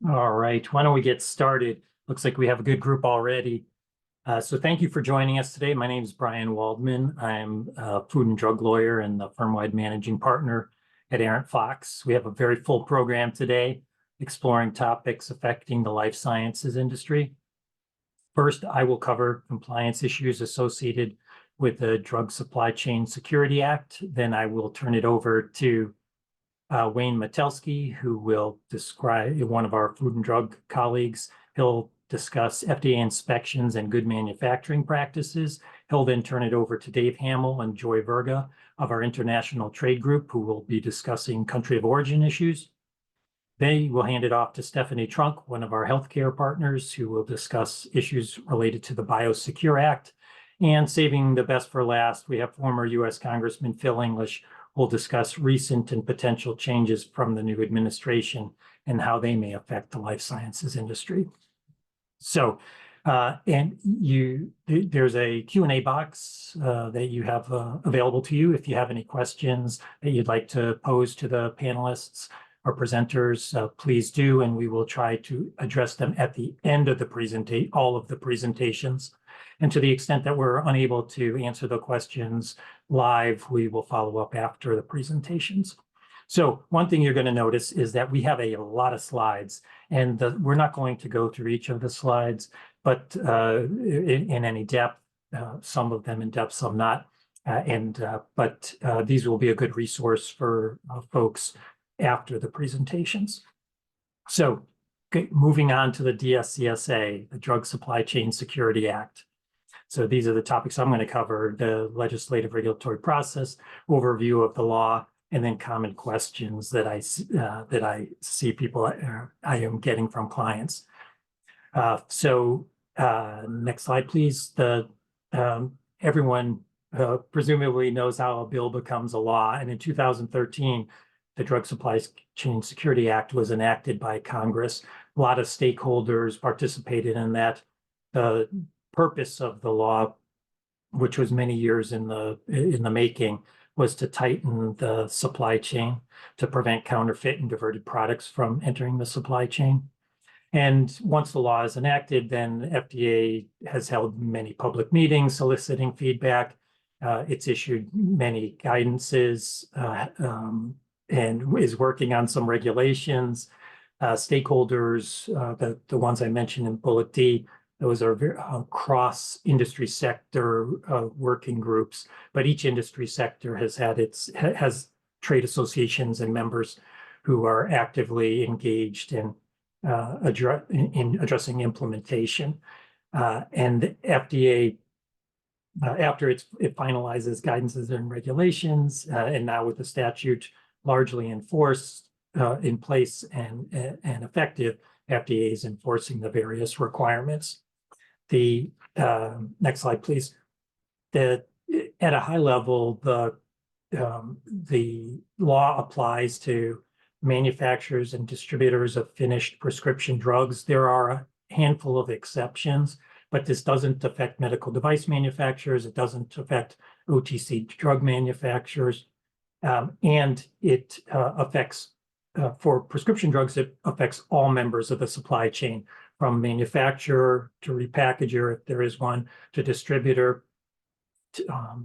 All right, why don't we get started? Looks like we have a good group already. So thank you for joining us today. My name is Brian Waldman. I'm a food and drug lawyer and the firm-wide managing partner at Arent Fox. We have a very full program today, exploring topics affecting the life sciences industry. First, I will cover compliance issues associated with the Drug Supply Chain Security Act. Then I will turn it over to Wayne Metelsky, who will describe one of our food and drug colleagues. He'll discuss FDA inspections and good manufacturing practices. He'll then turn it over to Dave Hamill and Joy Verga of our international trade group, who will be discussing country of origin issues. They will hand it off to Stephanie Trunk, one of our healthcare partners, who will discuss issues related to the BioSecure Act. And saving the best for last, we have former U.S. Congressman Phil English, who will discuss recent and potential changes from the new administration and how they may affect the life sciences industry. So, there's a Q&A box that you have available to you if you have any questions that you'd like to pose to the panelists or presenters, please do, and we will try to address them at the end of the all of the presentations. And to the extent that we're unable to answer the questions live, we will follow up after the presentations. So one thing you're going to notice is that we have a lot of slides, and we're not going to go through each of the slides, but in any depth, some of them in depth, some not. But these will be a good resource for folks after the presentations. So moving on to the DSCSA, the Drug Supply Chain Security Act. So these are the topics I'm going to cover: the legislative regulatory process, overview of the law, and then common questions that I see people I am getting from clients. Next slide, please. Everyone presumably knows how a bill becomes a law, and in 2013, the Drug Supply Chain Security Act was enacted by Congress. A lot of stakeholders participated in that. The purpose of the law, which was many years in the making, was to tighten the supply chain to prevent counterfeit and diverted products from entering the supply chain. And once the law is enacted, then FDA has held many public meetings soliciting feedback. It's issued many guidances and is working on some regulations. Stakeholders, the ones I mentioned in Bullet D, those are cross-industry sector working groups, but each industry sector has trade associations and members who are actively engaged in addressing implementation. And FDA, after it finalizes guidances and regulations, and now with the statute largely enforced, in place and effective, FDA is enforcing the various requirements. The next slide, please. At a high level, the law applies to manufacturers and distributors of finished prescription drugs. There are a handful of exceptions, but this doesn't affect medical device manufacturers. It doesn't affect OTC drug manufacturers. And it affects, for prescription drugs, it affects all members of the supply chain, from manufacturer to repackager, if there is one, to distributor,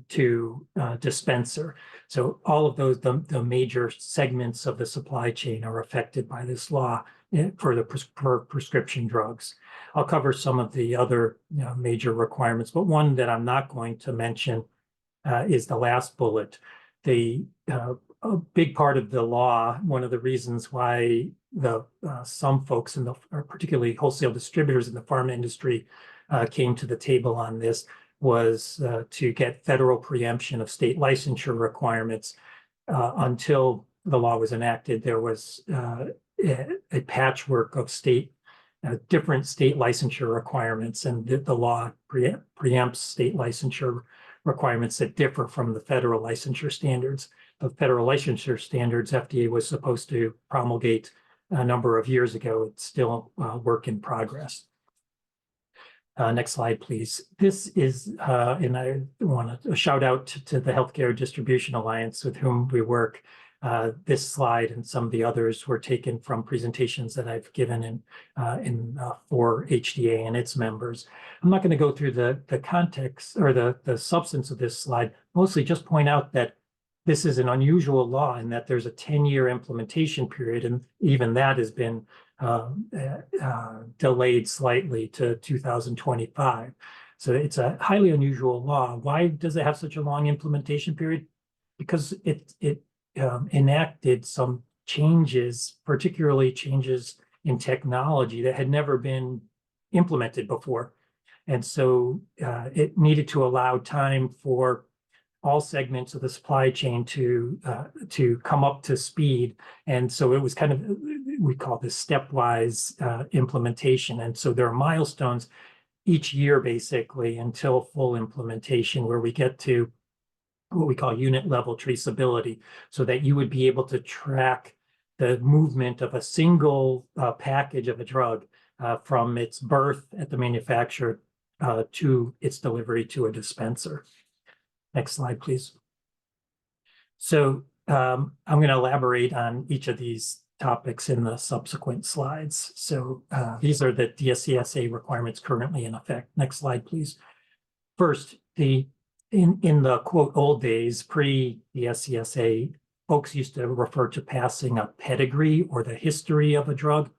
to dispenser. So all of those, the major segments of the supply chain are affected by this law for prescription drugs. I'll cover some of the other major requirements, but one that I'm not going to mention is the last bullet. A big part of the law, one of the reasons why some folks particularly wholesale distributors in the pharma industry came to the table on this, was to get federal preemption of state licensure requirements. Until the law was enacted, there was a patchwork of different state licensure requirements, and the law preempts state licensure requirements that differ from the federal licensure standards. The federal licensure standards FDA was supposed to promulgate a number of years ago. It's still a work in progress. Next slide, please. This is, and I want to shout out to the Healthcare Distribution Alliance with whom we work. This slide and some of the others were taken from presentations that I've given for HDA and its members. I'm not going to go through the context or the substance of this slide, mostly just point out that this is an unusual law in that there's a 10-year implementation period, and even that has been delayed slightly to 2025. So it's a highly unusual law. Why does it have such a long implementation period? Because it enacted some changes, particularly changes in technology that had never been implemented before. And so it needed to allow time for all segments of the supply chain to come up to speed. And so it was kind of, we call this stepwise implementation. And so there are milestones each year, basically, until full implementation, where we get to what we call unit level traceability, so that you would be able to track the movement of a single package of a drug from its birth at the manufacturer to its delivery to a dispenser. Next slide, please. So I'm going to elaborate on each of these topics in the subsequent slides. So these are the DSCSA requirements currently in effect. Next slide, please. First, in the quote old days, pre-DSCSA, folks used to refer to passing a pedigree or the history of a drug.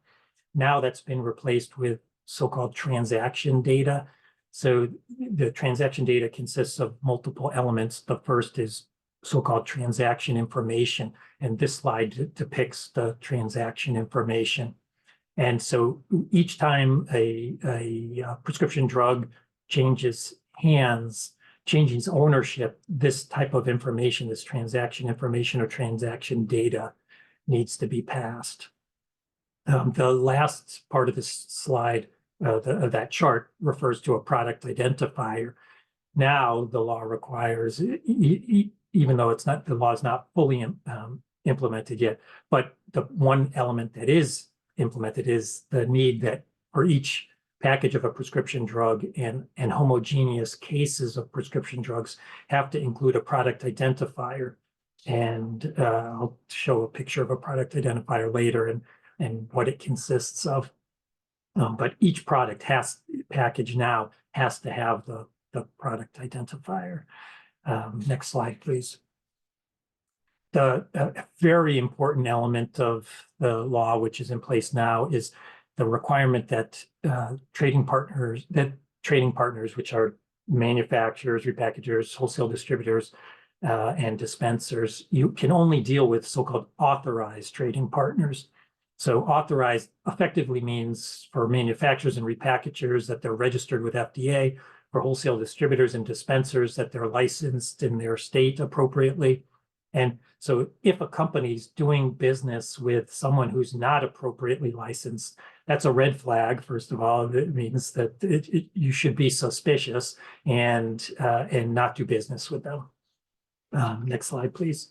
Now that's been replaced with so-called transaction data. So the transaction data consists of multiple elements. The first is so-called transaction information, and this slide depicts the transaction information. And so each time a prescription drug changes hands, changes ownership, this type of information, this transaction information or transaction data, needs to be passed. The last part of this slide, of that chart, refers to a product identifier. Now the law requires, even though the law is not fully implemented yet, but the one element that is implemented is the need that for each package of a prescription drug and homogeneous cases of prescription drugs have to include a product identifier. And I'll show a picture of a product identifier later and what it consists of. But each package now has to have the product identifier. Next slide, please. The very important element of the law, which is in place now, is the requirement that trading partners, which are manufacturers, repackagers, wholesale distributors, and dispensers, you can only deal with so-called authorized trading partners. So authorized effectively means for manufacturers and repackagers that they're registered with FDA, for wholesale distributors and dispensers that they're licensed in their state appropriately. And so if a company's doing business with someone who's not appropriately licensed, that's a red flag, first of all. It means that you should be suspicious and not do business with them. Next slide, please.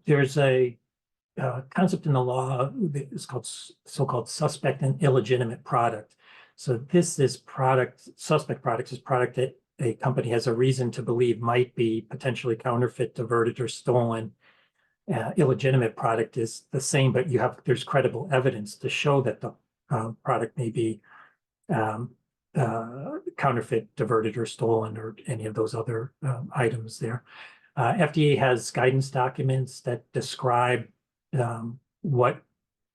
There's a concept in the law is called so-called suspect and illegitimate product. So this is suspect products is product that a company has a reason to believe might be potentially counterfeit, diverted, or stolen. Illegitimate product is the same, but there's credible evidence to show that the product may be counterfeit, diverted, or stolen, or any of those other items there. FDA has guidance documents that describe what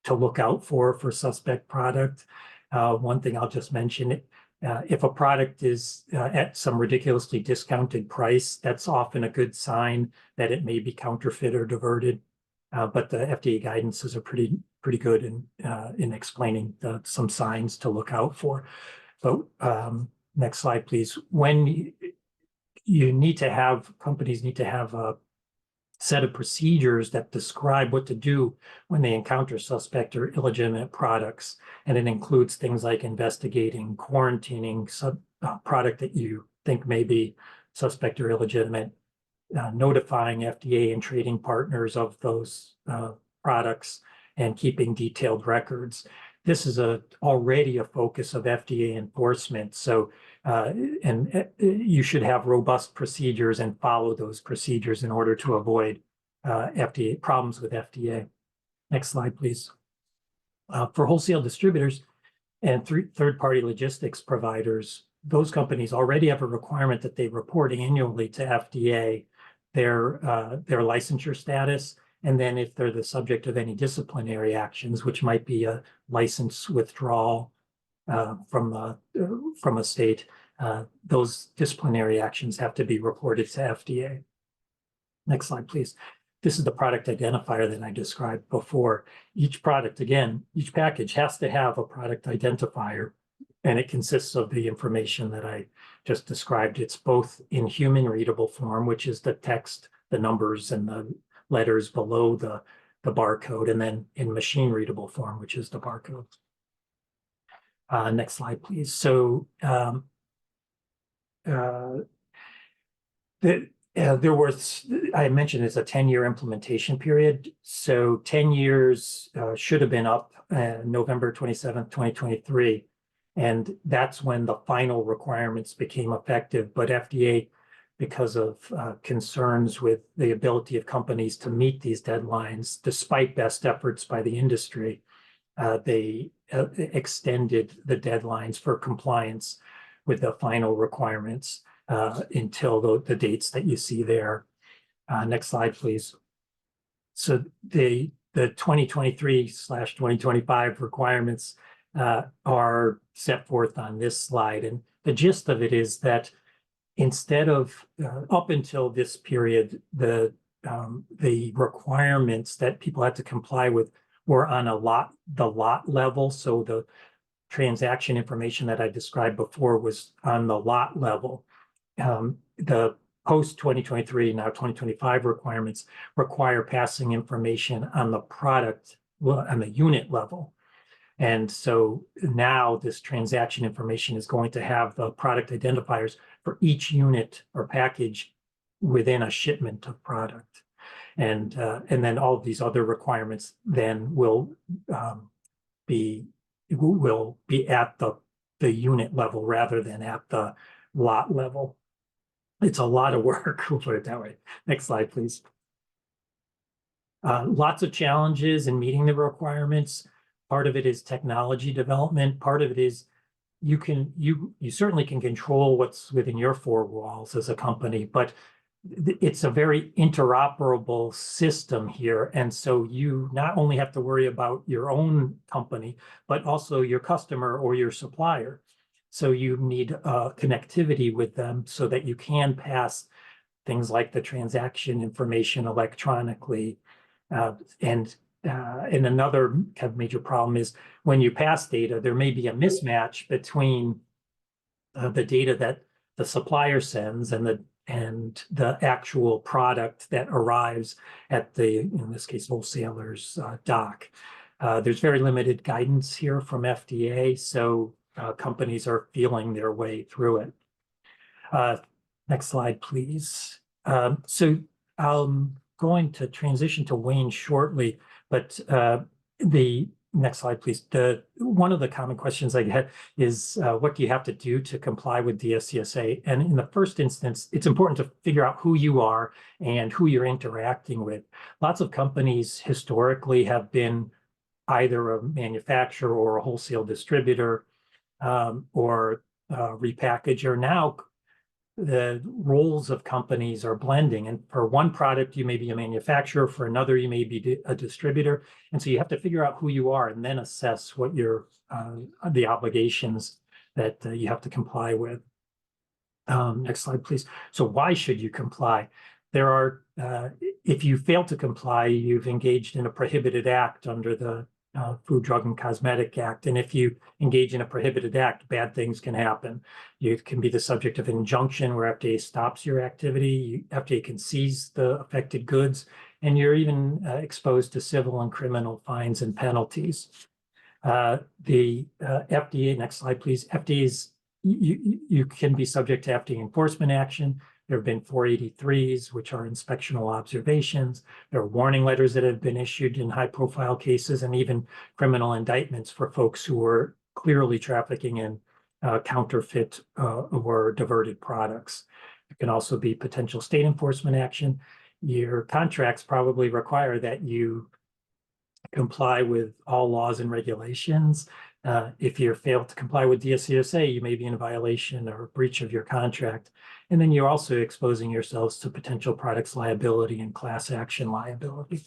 to look out for suspect product. One thing I'll just mention, if a product is at some ridiculously discounted price, that's often a good sign that it may be counterfeit or diverted. But the FDA guidances are pretty good in explaining some signs to look out for. But next slide, please. When companies need to have a set of procedures that describe what to do when they encounter suspect or illegitimate products. And it includes things like investigating, quarantining product that you think may be suspect or illegitimate, notifying FDA and trading partners of those products, and keeping detailed records. This is already a focus of FDA enforcement. So, you should have robust procedures and follow those procedures in order to avoid FDA problems with FDA. Next slide, please. For wholesale distributors and third-party logistics providers, those companies already have a requirement that they report annually to FDA their licensure status, and then if they're the subject of any disciplinary actions, which might be a license withdrawal from a state, those disciplinary actions have to be reported to FDA. Next slide, please. This is the product identifier that I described before. Each product, again, each package has to have a product identifier, and it consists of the information that I just described. It's both in human readable form, which is the text, the numbers, and the letters below the barcode, and then in machine readable form, which is the barcode. Next slide, please. So there was, I mentioned it's a 10-year implementation period. So 10 years should have been up November 27th, 2023. And that's when the final requirements became effective. But FDA, because of concerns with the ability of companies to meet these deadlines, despite best efforts by the industry, they extended the deadlines for compliance with the final requirements until the dates that you see there. Next slide, please. So the 2023/2025 requirements are set forth on this slide. And the gist of it is that instead of, up until this period, the requirements that people had to comply with were on the lot level. So the transaction information that I described before was on the lot level. The post-2023, now 2025 requirements require passing information on the product, on the unit level. And so now this transaction information is going to have the product identifiers for each unit or package within a shipment of product. And then all of these other requirements then will be at the unit level rather than at the lot level. It's a lot of work, we'll put it that way. Next slide, please. Lots of challenges in meeting the requirements. Part of it is technology development. Part of it is you certainly can control what's within your four walls as a company, but it's a very interoperable system here. And so you not only have to worry about your own company, but also your customer or your supplier. So you need connectivity with them so that you can pass things like the transaction information electronically. And another kind of major problem is when you pass data, there may be a mismatch between the data that the supplier sends and the actual product that arrives at the, in this case, wholesaler's dock. There's very limited guidance here from FDA, so companies are feeling their way through it. Next slide, please. So I'm going to transition to Wayne shortly, but the next slide, please. One of the common questions I get is, what do you have to do to comply with DSCSA? And in the first instance, it's important to figure out who you are and who you're interacting with. Lots of companies historically have been either a manufacturer or a wholesale distributor, or repackager. Now the roles of companies are blending, and for one product you may be a manufacturer, for another you may be a distributor, and so you have to figure out who you are and then assess what your the obligations that you have to comply with. Next slide, please. So why should you comply? There are, if you fail to comply, you've engaged in a prohibited act under the Food, Drug, and Cosmetic Act. And if you engage in a prohibited act, bad things can happen. You can be the subject of an injunction where FDA stops your activity. FDA can seize the affected goods, and you're even exposed to civil and criminal fines and penalties. The FDA, next slide, please. FDA's, you can be subject to FDA enforcement action. There have been 483s, which are inspectional observations. There are warning letters that have been issued in high-profile cases, and even criminal indictments for folks who were clearly trafficking in counterfeit or diverted products. It can also be potential state enforcement action. your contracts probably require that you comply with all laws and regulations. If you fail to comply with DSCSA, you may be in violation or breach of your contract. And then you're also exposing yourselves to potential products liability and class action liability.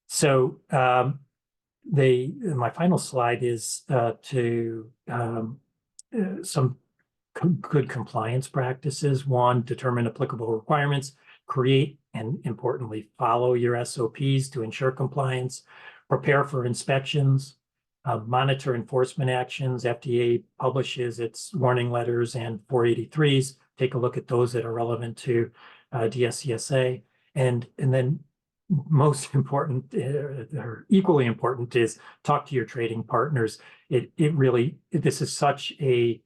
So my final slide is some good compliance practices. One, determine applicable requirements, create and importantly, follow your SOPs to ensure compliance, prepare for inspections, monitor enforcement actions. FDA publishes its warning letters and 483s. Take a look at those that are relevant to DSCSA. And then most important, or equally important, is talk to your trading partners. This is such a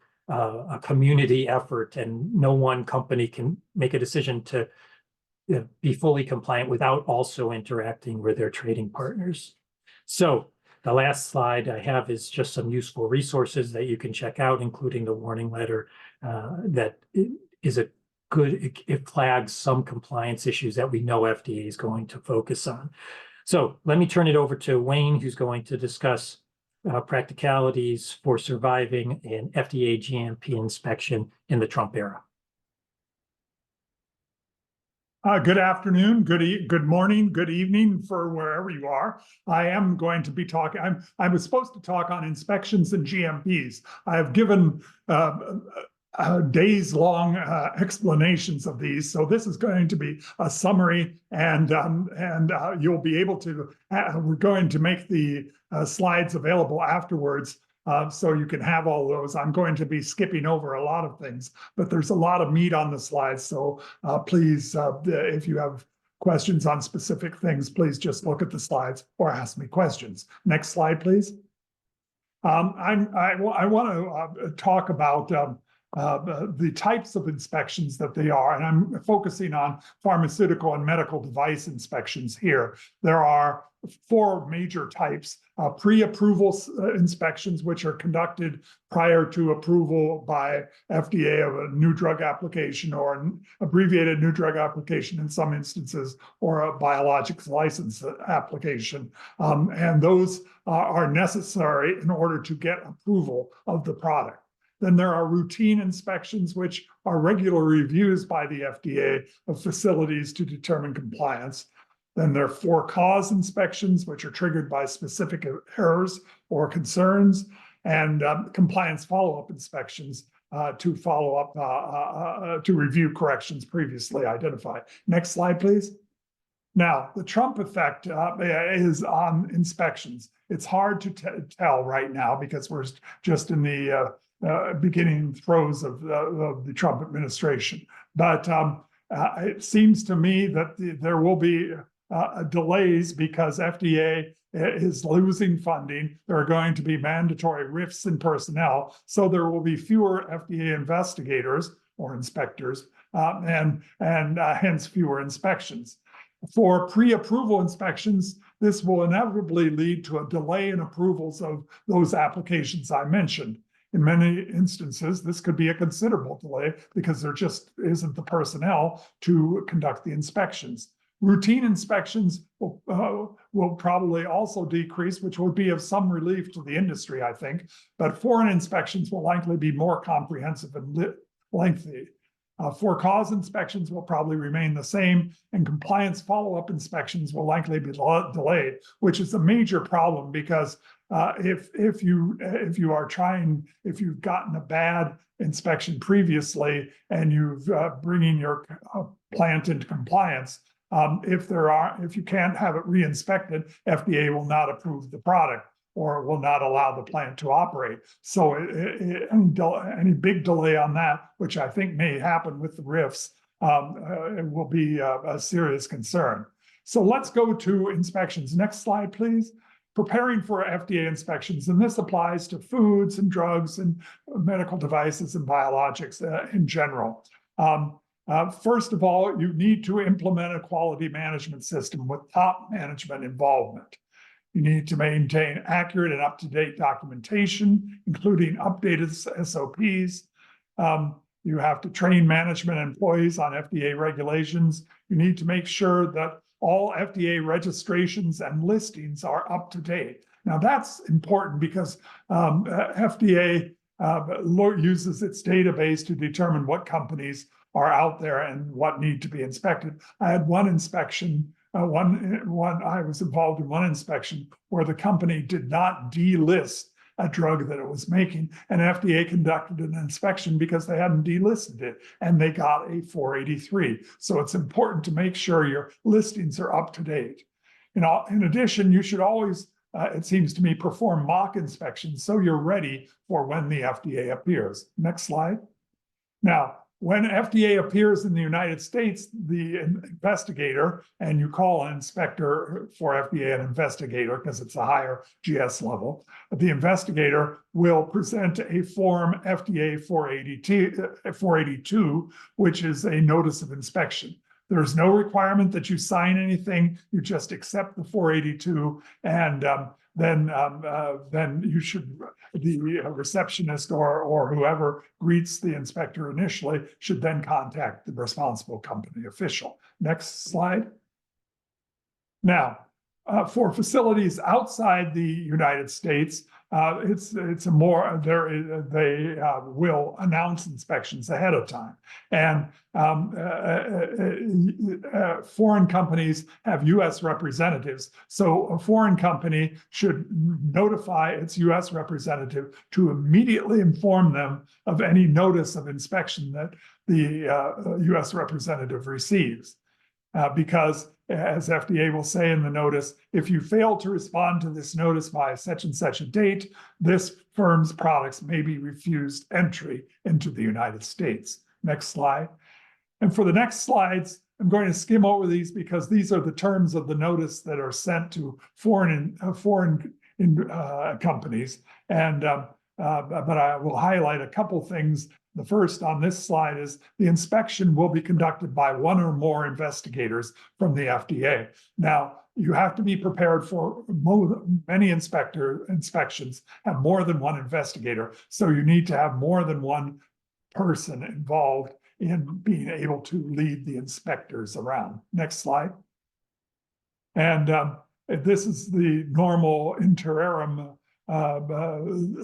community effort, and no one company can make a decision to be fully compliant without also interacting with their trading partners. So the last slide I have is just some useful resources that you can check out, including the warning letter that is a good, it flags some compliance issues that we know FDA is going to focus on. So let me turn it over to Wayne, who's going to discuss practicalities for surviving an FDA GMP inspection in the Trump era. Good afternoon, good morning, good evening for wherever you are. I am going to be talking, I was supposed to talk on inspections and GMPs. I have given days-long explanations of these. So this is going to be a summary, and you'll be able to, we're going to make the slides available afterwards. So you can have all those. I'm going to be skipping over a lot of things, but there's a lot of meat on the slides. So please, if you have questions on specific things, please just look at the slides or ask me questions. Next slide, please. I want to talk about the types of inspections that they are, and I'm focusing on pharmaceutical and medical device inspections here. There are 4 major types: pre-approval inspections, which are conducted prior to approval by FDA of a new drug application or an abbreviated new drug application in some instances, or a biologics license application. And those are necessary in order to get approval of the product. Then there are routine inspections, which are regular reviews by the FDA of facilities to determine compliance. Then there are for-cause inspections, which are triggered by specific errors or concerns, and compliance follow-up inspections to follow up, to review corrections previously identified. Next slide, please. Now, the Trump effect is on inspections. It's hard to tell right now because we're just in the beginning throes of the Trump administration. But it seems to me that there will be delays because FDA is losing funding. There are going to be mandatory rifts in personnel, so there will be fewer FDA investigators or inspectors, and hence fewer inspections. For pre-approval inspections, this will inevitably lead to a delay in approvals of those applications I mentioned. In many instances, this could be a considerable delay because there just isn't the personnel to conduct the inspections. Routine inspections will probably also decrease, which would be of some relief to the industry, I think, but foreign inspections will likely be more comprehensive and lengthy. For-cause inspections will probably remain the same, and compliance follow-up inspections will likely be delayed, which is a major problem because if you've gotten a bad inspection previously and you've bringing your plant into compliance, if you can't have it re-inspected, FDA will not approve the product or will not allow the plant to operate. So any big delay on that, which I think may happen with the RIFs, will be a serious concern. So let's go to inspections. Next slide, please. Preparing for FDA inspections, and this applies to foods and drugs and medical devices and biologics in general. First of all, you need to implement a quality management system with top management involvement. You need to maintain accurate and up-to-date documentation, including updated SOPs. You have to train management employees on FDA regulations. you need to make sure that all FDA registrations and listings are up to date. Now, that's important because FDA uses its database to determine what companies are out there and what need to be inspected. I had one inspection, I was involved in one inspection where the company did not delist a drug that it was making, and FDA conducted an inspection because they hadn't delisted it, and they got a 483. So it's important to make sure your listings are up to date. In addition, you should always, it seems to me, perform mock inspections so you're ready for when the FDA appears. Next slide. Now, when FDA appears in the United States, the investigator, and you call an inspector for FDA an investigator because it's a higher GS level, the investigator will present a form FDA 482, which is a notice of inspection. There's no requirement that you sign anything. You just accept the 482, and then you should, the receptionist or whoever greets the inspector initially should then contact the responsible company official. Next slide. Now, for facilities outside the United States, it's a more they will announce inspections ahead of time, and foreign companies have U.S. representatives. So a foreign company should notify its U.S. representative to immediately inform them of any notice of inspection that the U.S. representative receives. Because, as FDA will say in the notice, if you fail to respond to this notice by such and such a date, this firm's products may be refused entry into the United States. Next slide. And for the next slides, I'm going to skim over these because these are the terms of the notice that are sent to foreign companies. And but I will highlight a couple things. The first on this slide is the inspection will be conducted by one or more investigators from the FDA. Now, you have to be prepared for many inspections have more than one investigator. So you need to have more than one person involved in being able to lead the inspectors around. Next slide. And this is the normal interim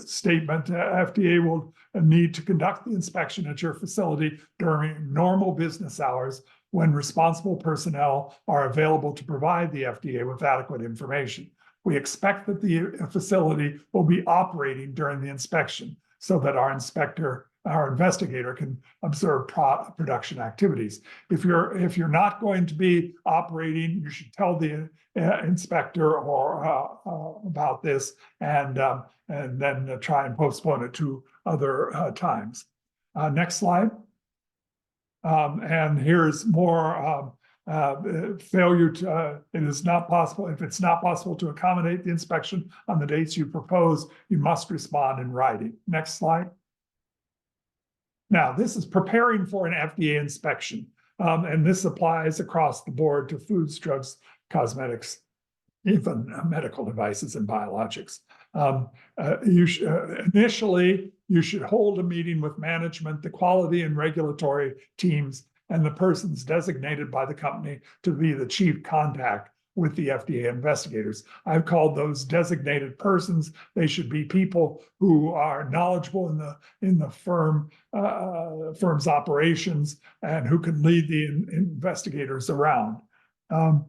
statement. FDA will need to conduct the inspection at your facility during normal business hours when responsible personnel are available to provide the FDA with adequate information. We expect that the facility will be operating during the inspection so that our investigator can observe production activities. If you're not going to be operating, you should tell the inspector or about this, and then try and postpone it to other times. Next slide. And here's more failure to, it is not possible. If it's not possible to accommodate the inspection on the dates you propose, you must respond in writing. Next slide. Now, this is preparing for an FDA inspection, and this applies across the board to foods, drugs, cosmetics, even medical devices and biologics. Initially, you should hold a meeting with management, the quality and regulatory teams, and the persons designated by the company to be the chief contact with the FDA investigators. I've called those designated persons. They should be people who are knowledgeable in the firm's operations and who can lead the investigators around. One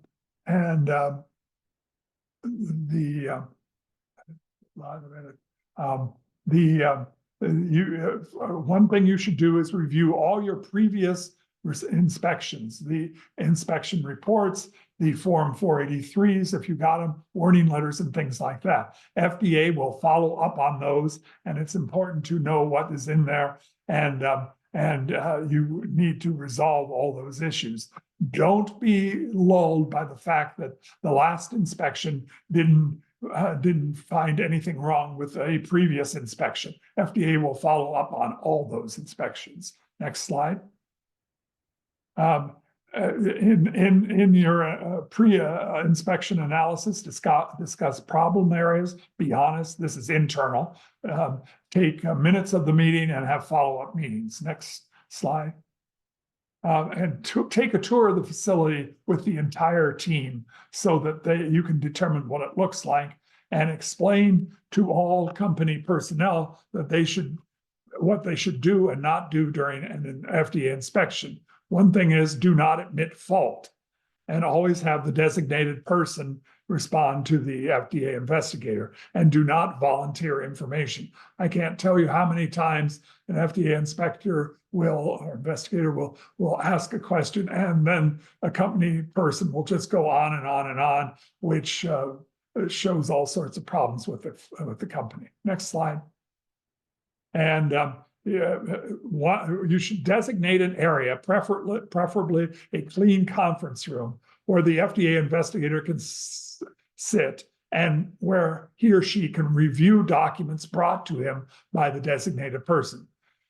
thing you should do is review all your previous inspections, the inspection reports, the Form 483s, if you got them, warning letters and things like that. FDA will follow up on those, and it's important to know what is in there, and you need to resolve all those issues. Don't be lulled by the fact that the last inspection didn't find anything wrong with a previous inspection. FDA will follow up on all those inspections. Next slide. In your pre-inspection analysis, discuss problem areas. Be honest, this is internal. Take minutes of the meeting and have follow-up meetings. Next slide. and to take a tour of the facility with the entire team so that you can determine what it looks like and explain to all company personnel that what they should do and not do during an FDA inspection. One thing is, do not admit fault, and always have the designated person respond to the FDA investigator, and do not volunteer information. I can't tell you how many times an FDA inspector or investigator will ask a question, and then a company person will just go on and on and on, which shows all sorts of problems with the company. Next slide. And you should designate an area, preferably a clean conference room, where the FDA investigator can sit and where he or she can review documents brought to him by the designated person.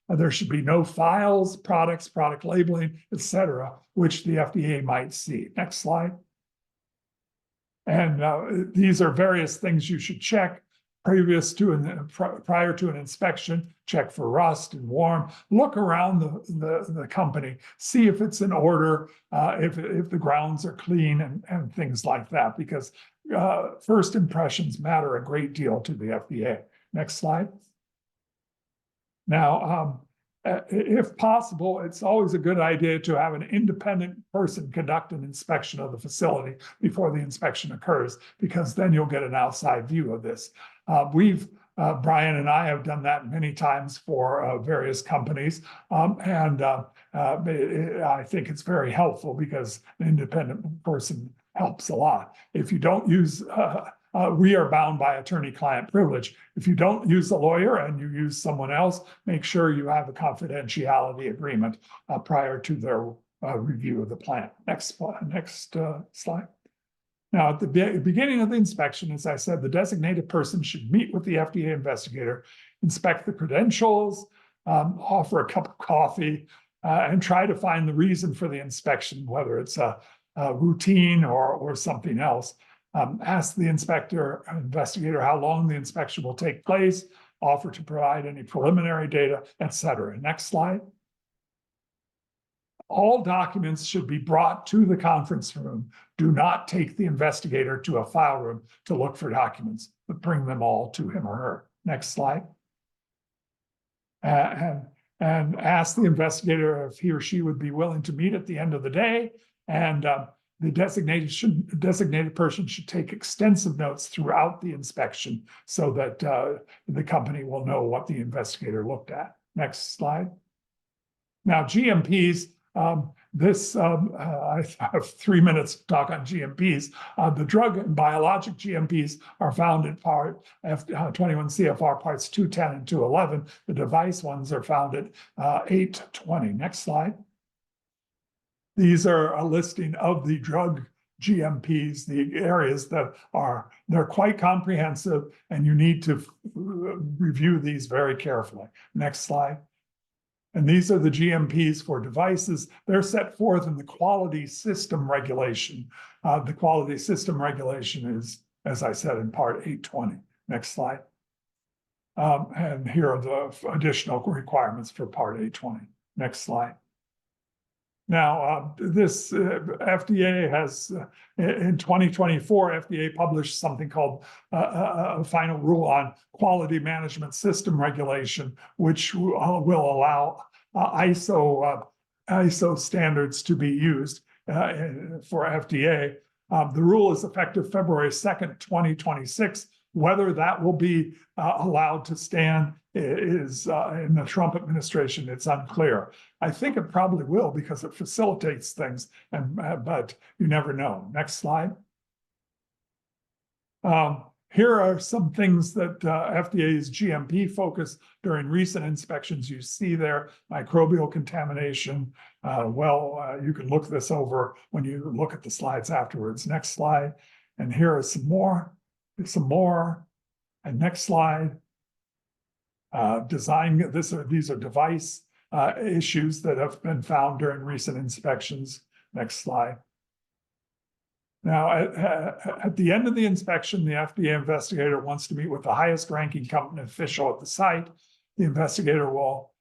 There should be no files, products, product labeling, etc., which the FDA might see. Next slide. And these are various things you should check prior to an inspection. Check for rust and worm. Look around the company, see if it's in order, if the grounds are clean and things like that, because first impressions matter a great deal to the FDA. Next slide. Now, if possible, it's always a good idea to have an independent person conduct an inspection of the facility before the inspection occurs, because then you'll get an outside view of this. Brian and I have done that many times for various companies, and I think it's very helpful because an independent person helps a lot. If you don't use, we are bound by attorney-client privilege. If you don't use a lawyer and you use someone else, make sure you have a confidentiality agreement prior to their review of the plan. Next slide. Now, at the beginning of the inspection, as I said, the designated person should meet with the FDA investigator, inspect the credentials, offer a cup of coffee, and try to find the reason for the inspection, whether it's a routine or something else. Ask the investigator how long the inspection will take place, offer to provide any preliminary data, etc. Next slide. All documents should be brought to the conference room. Do not take the investigator to a file room to look for documents, but bring them all to him or her. Next slide. And ask the investigator if he or she would be willing to meet at the end of the day. And the designated person should take extensive notes throughout the inspection so that the company will know what the investigator looked at. Next slide. Now, GMPs, I have 3 minutes to talk on GMPs. The drug and biologic GMPs are found in part 21 CFR parts 210 and 211. The device ones are found at 820. Next slide. These are a listing of the drug GMPs, the areas that they're quite comprehensive, and you need to review these very carefully. Next slide. And these are the GMPs for devices. They're set forth in the quality system regulation. The quality system regulation is, as I said, in part 820. Next slide. And here are the additional requirements for part 820. Next slide. Now, this FDA has, in 2024, FDA published something called a final rule on quality management system regulation, which will allow ISO standards to be used for FDA. The rule is effective February 2nd, 2026. Whether that will be allowed to stand is in the Trump administration, it's unclear. I think it probably will because it facilitates things, but you never know. Next slide. Here are some things that FDA's GMP focus during recent inspections. You see there, microbial contamination. You can look this over when you look at the slides afterwards. Next slide. And here are some more. And next slide. These are device issues that have been found during recent inspections. Next slide. Now, at the end of the inspection, the FDA investigator wants to meet with the highest ranking company official at the site. The investigator will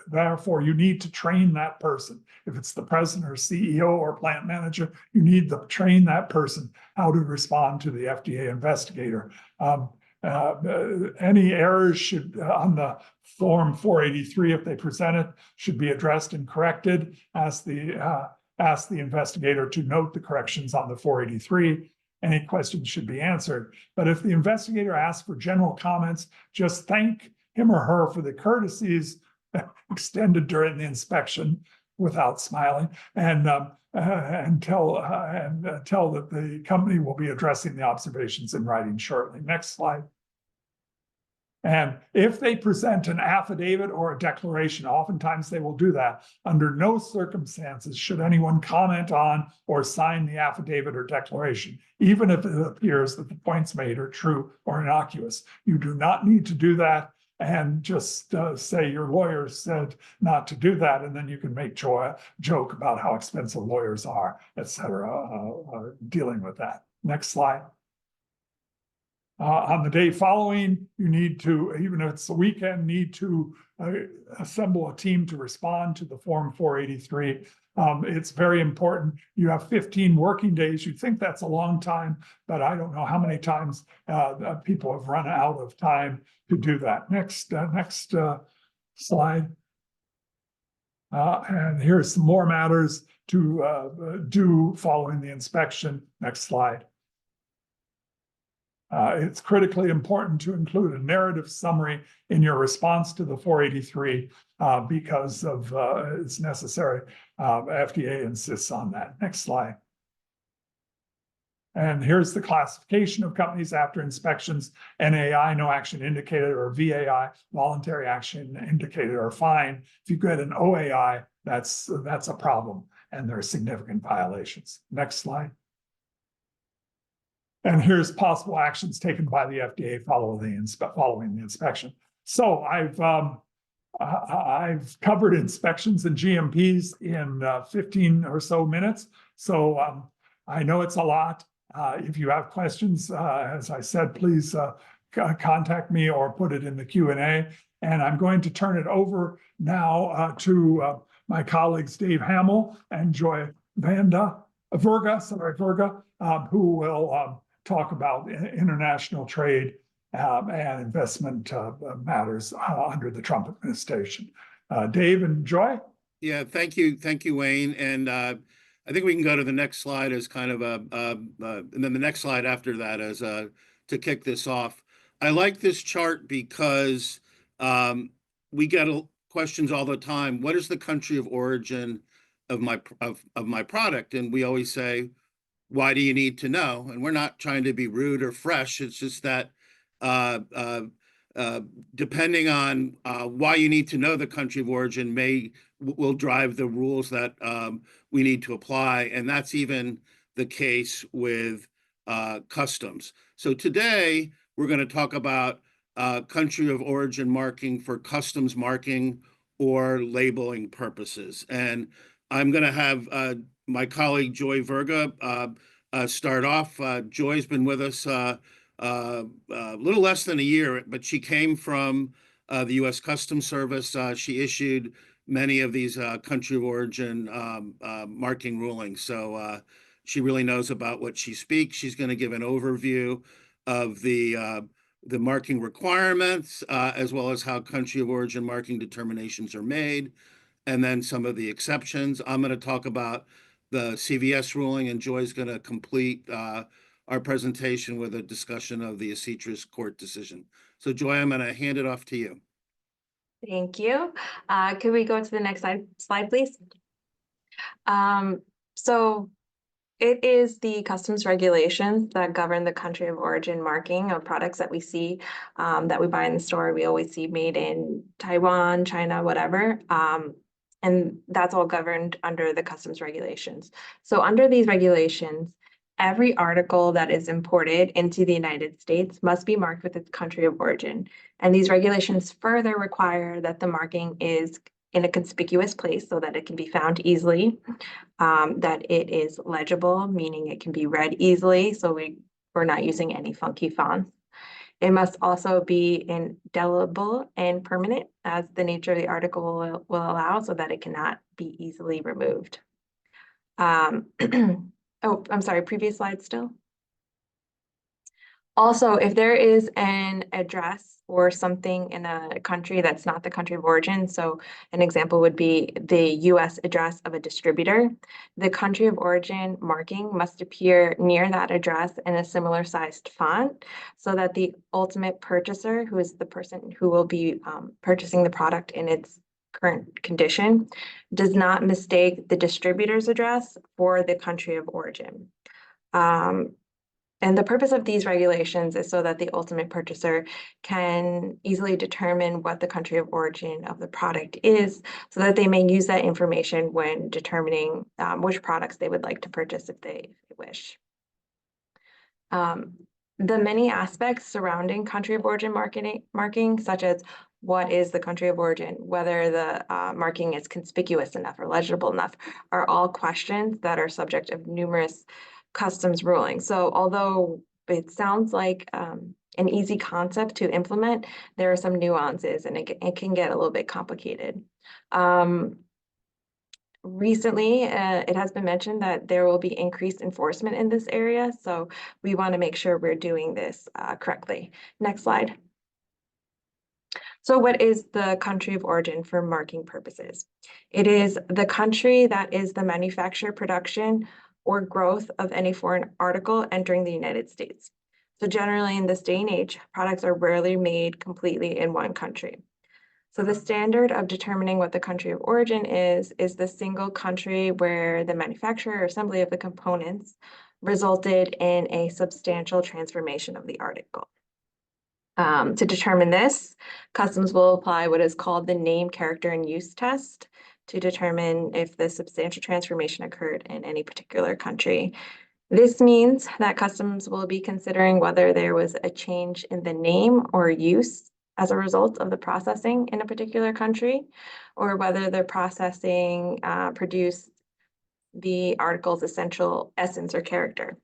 Therefore, you need to train that person. If it's the president or CEO or plant manager, you need to train that person how to respond to the FDA investigator. Any errors should on the form 483, if they present it, should be addressed and corrected. Ask the investigator to note the corrections on the 483. Any questions should be answered. But if the investigator asks for general comments, just thank him or her for the courtesies extended during the inspection without smiling, and tell that the company will be addressing the observations in writing shortly. Next slide. And if they present an affidavit or a declaration, oftentimes they will do that. Under no circumstances should anyone comment on or sign the affidavit or declaration, even if it appears that the points made are true or innocuous. You do not need to do that, and just say your lawyer said not to do that, and then you can make joke about how expensive lawyers are, etc., dealing with that. Next slide. On the day following, you need to, even if it's the weekend, need to assemble a team to respond to the Form 483. It's very important. You have 15 working days. You'd think that's a long time, but I don't know how many times people have run out of time to do that. Next slide. And here's some more matters to do following the inspection. Next slide. It's critically important to include a narrative summary in your response to the 483 because of it's necessary. FDA insists on that. Next slide. And here's the classification of companies after inspections: NAI, no action indicated, or VAI, voluntary action indicated, or fine. If you get an OAI, that's a problem, and there are significant violations. Next slide. And here's possible actions taken by the FDA following the inspection. So I've covered inspections and GMPs in 15 or so minutes. So I know it's a lot. If you have questions, as I said, please contact me or put it in the Q&A. And I'm going to turn it over now to my colleagues, Dave Hamill and Joy Verga, who will talk about international trade and investment matters under the Trump administration. Dave and Joy? Yeah, thank you, Wayne. And I think we can go to the next slide as kind of and then the next slide after that as to kick this off. I like this chart because we get questions all the time. What is the country of origin of my product? And we always say, why do you need to know? And we're not trying to be rude or fresh. It's just that depending on why you need to know the country of origin will drive the rules that we need to apply. And that's even the case with customs. So today we're going to talk about country of origin marking for customs marking or labeling purposes. And I'm going to have my colleague Joy Verga start off. Joy's been with us a little less than a year, but she came from the U.S. Customs Service. She issued many of these country of origin marking rulings. So she really knows about what she speaks. She's going to give an overview of the marking requirements, as well as how country of origin marking determinations are made, and then some of the exceptions. I'm going to talk about the CVS ruling, and Joy's going to complete our presentation with a discussion of the Acetris court decision. So Joy, I'm going to hand it off to you. Thank you. Could we go to the next slide, please? So it is the customs regulations that govern the country of origin marking of products that we see, that we buy in the store. We always see made in Taiwan, China, whatever. And that's all governed under the customs regulations. So under these regulations, every article that is imported into the United States must be marked with its country of origin. And these regulations further require that the marking is in a conspicuous place so that it can be found easily, that it is legible, meaning it can be read easily. So we're not using any funky fonts. It must also be indelible and permanent, as the nature of the article will allow, so that it cannot be easily removed. Oh, I'm sorry, previous slide still. Also, if there is an address or something in a country that's not the country of origin, so an example would be the US address of a distributor, the country of origin marking must appear near that address in a similar sized font so that the ultimate purchaser, who is the person who will be purchasing the product in its current condition, does not mistake the distributor's address for the country of origin. And the purpose of these regulations is so that the ultimate purchaser can easily determine what the country of origin of the product is, so that they may use that information when determining which products they would like to purchase if they wish. The many aspects surrounding country of origin marking, such as what is the country of origin, whether the marking is conspicuous enough or legible enough, are all questions that are subject of numerous customs rulings. So although it sounds like an easy concept to implement, there are some nuances, and it can get a little bit complicated. Recently, it has been mentioned that there will be increased enforcement in this area, so we want to make sure we're doing this correctly. Next slide. So what is the country of origin for marking purposes? It is the country that is the manufacture, production, or growth of any foreign article entering the United States. So generally in this day and age, products are rarely made completely in one country. So the standard of determining what the country of origin is the single country where the manufacture or assembly of the components resulted in a substantial transformation of the article. To determine this, customs will apply what is called the name, character, and use test to determine if the substantial transformation occurred in any particular country. This means that customs will be considering whether there was a change in the name or use as a result of the processing in a particular country, or whether the processing produced the article's essential essence or character.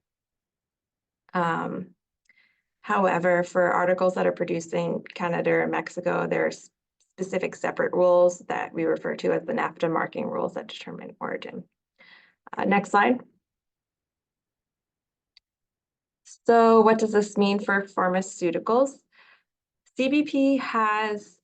However, for articles that are produced in Canada or Mexico, there are specific separate rules that we refer to as the NAFTA marking rules that determine origin. Next slide. So what does this mean for pharmaceuticals? CBP has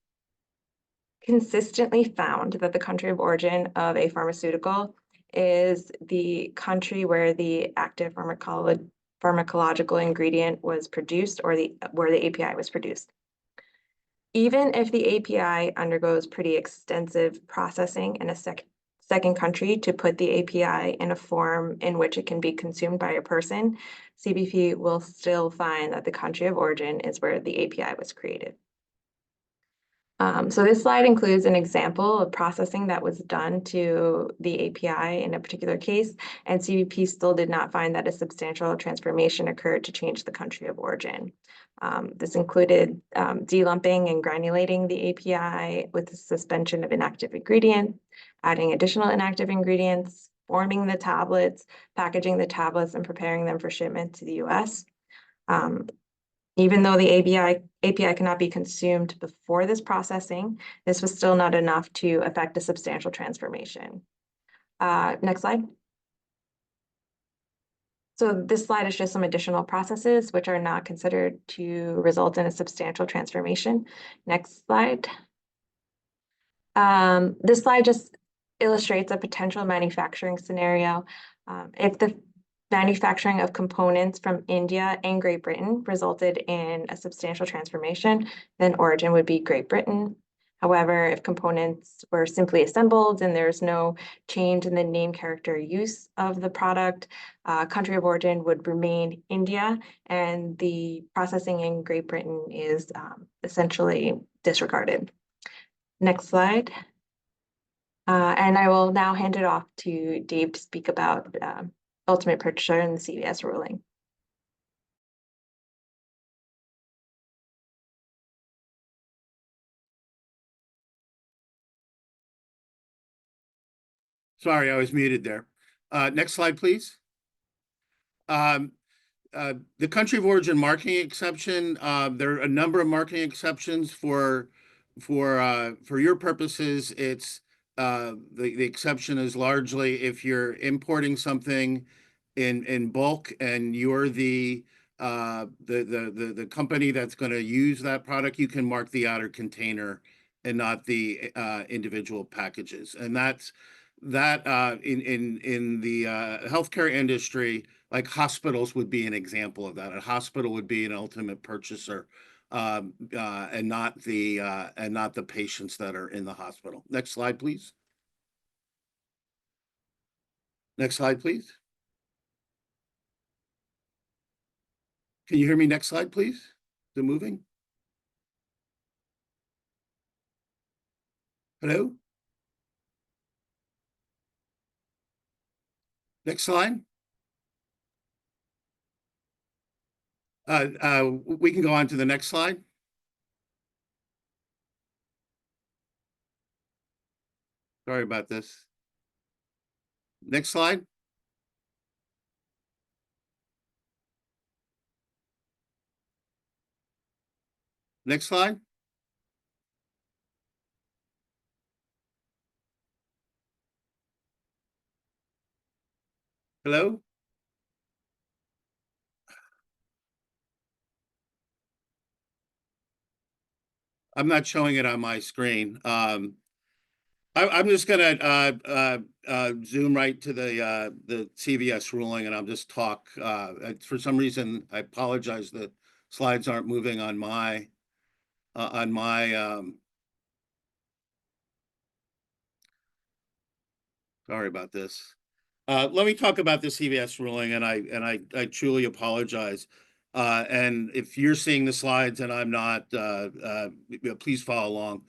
consistently found that the country of origin of a pharmaceutical is the country where the active pharmacological ingredient was produced, or where the API was produced. Even if the API undergoes pretty extensive processing in a second country to put the API in a form in which it can be consumed by a person, CBP will still find that the country of origin is where the API was created. So this slide includes an example of processing that was done to the API in a particular case, and CBP still did not find that a substantial transformation occurred to change the country of origin. This included delumping and granulating the API with the suspension of inactive ingredients, adding additional inactive ingredients, forming the tablets, packaging the tablets, and preparing them for shipment to the US. Even though the API cannot be consumed before this processing, this was still not enough to affect a substantial transformation. Next slide. So this slide is just some additional processes which are not considered to result in a substantial transformation. Next slide. This slide just illustrates a potential manufacturing scenario. If the manufacturing of components from India and Great Britain resulted in a substantial transformation, then origin would be Great Britain. However, if components were simply assembled and there's no change in the name, character, use of the product, country of origin would remain India, and the processing in Great Britain is essentially disregarded. Next slide. And I will now hand it off to Dave to speak about ultimate purchaser and the CVS ruling. Sorry, I was muted there. Next slide, please. The country of origin marking exception, there are a number of marking exceptions for your purposes. It's the exception is largely if you're importing something in bulk and you're the company that's going to use that product, you can mark the outer container and not the individual packages. And that's that in the healthcare industry, like hospitals would be an example of that. A hospital would be an ultimate purchaser, and not the patients that are in the hospital. Next slide, please. Next slide, please. Can you hear me? Next slide, please. Is it moving? Hello? Next slide. We can go on to the next slide. Sorry about this. Next slide. Next slide. Hello? I'm not showing it on my screen. I'm just gonna zoom right to the CVS ruling, and I'll just talk. For some reason, I apologize that slides aren't moving on my sorry about this. Let me talk about the CVS ruling, and I truly apologize. And if you're seeing the slides and I'm not, please follow along.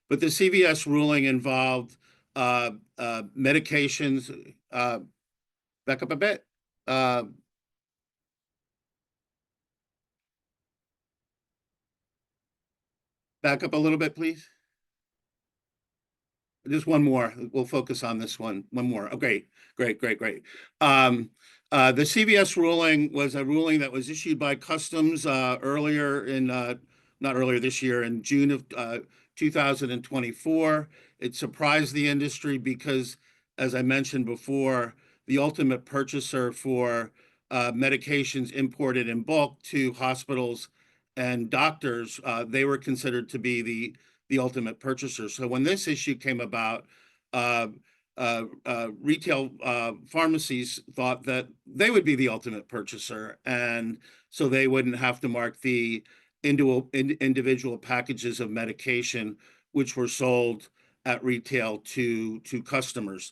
But the CVS ruling involved medications. Back up a bit. Back up a little bit, please. Just one more. We'll focus on this one. One more. Okay, great. The CVS ruling was a ruling that was issued by Customs earlier in, not earlier this year, in June of 2024. It surprised the industry because, as I mentioned before, the ultimate purchaser for medications imported in bulk to hospitals and doctors, they were considered to be the ultimate purchaser. So when this issue came about, retail pharmacies thought that they would be the ultimate purchaser, and so they wouldn't have to mark the individual packages of medication which were sold at retail to customers.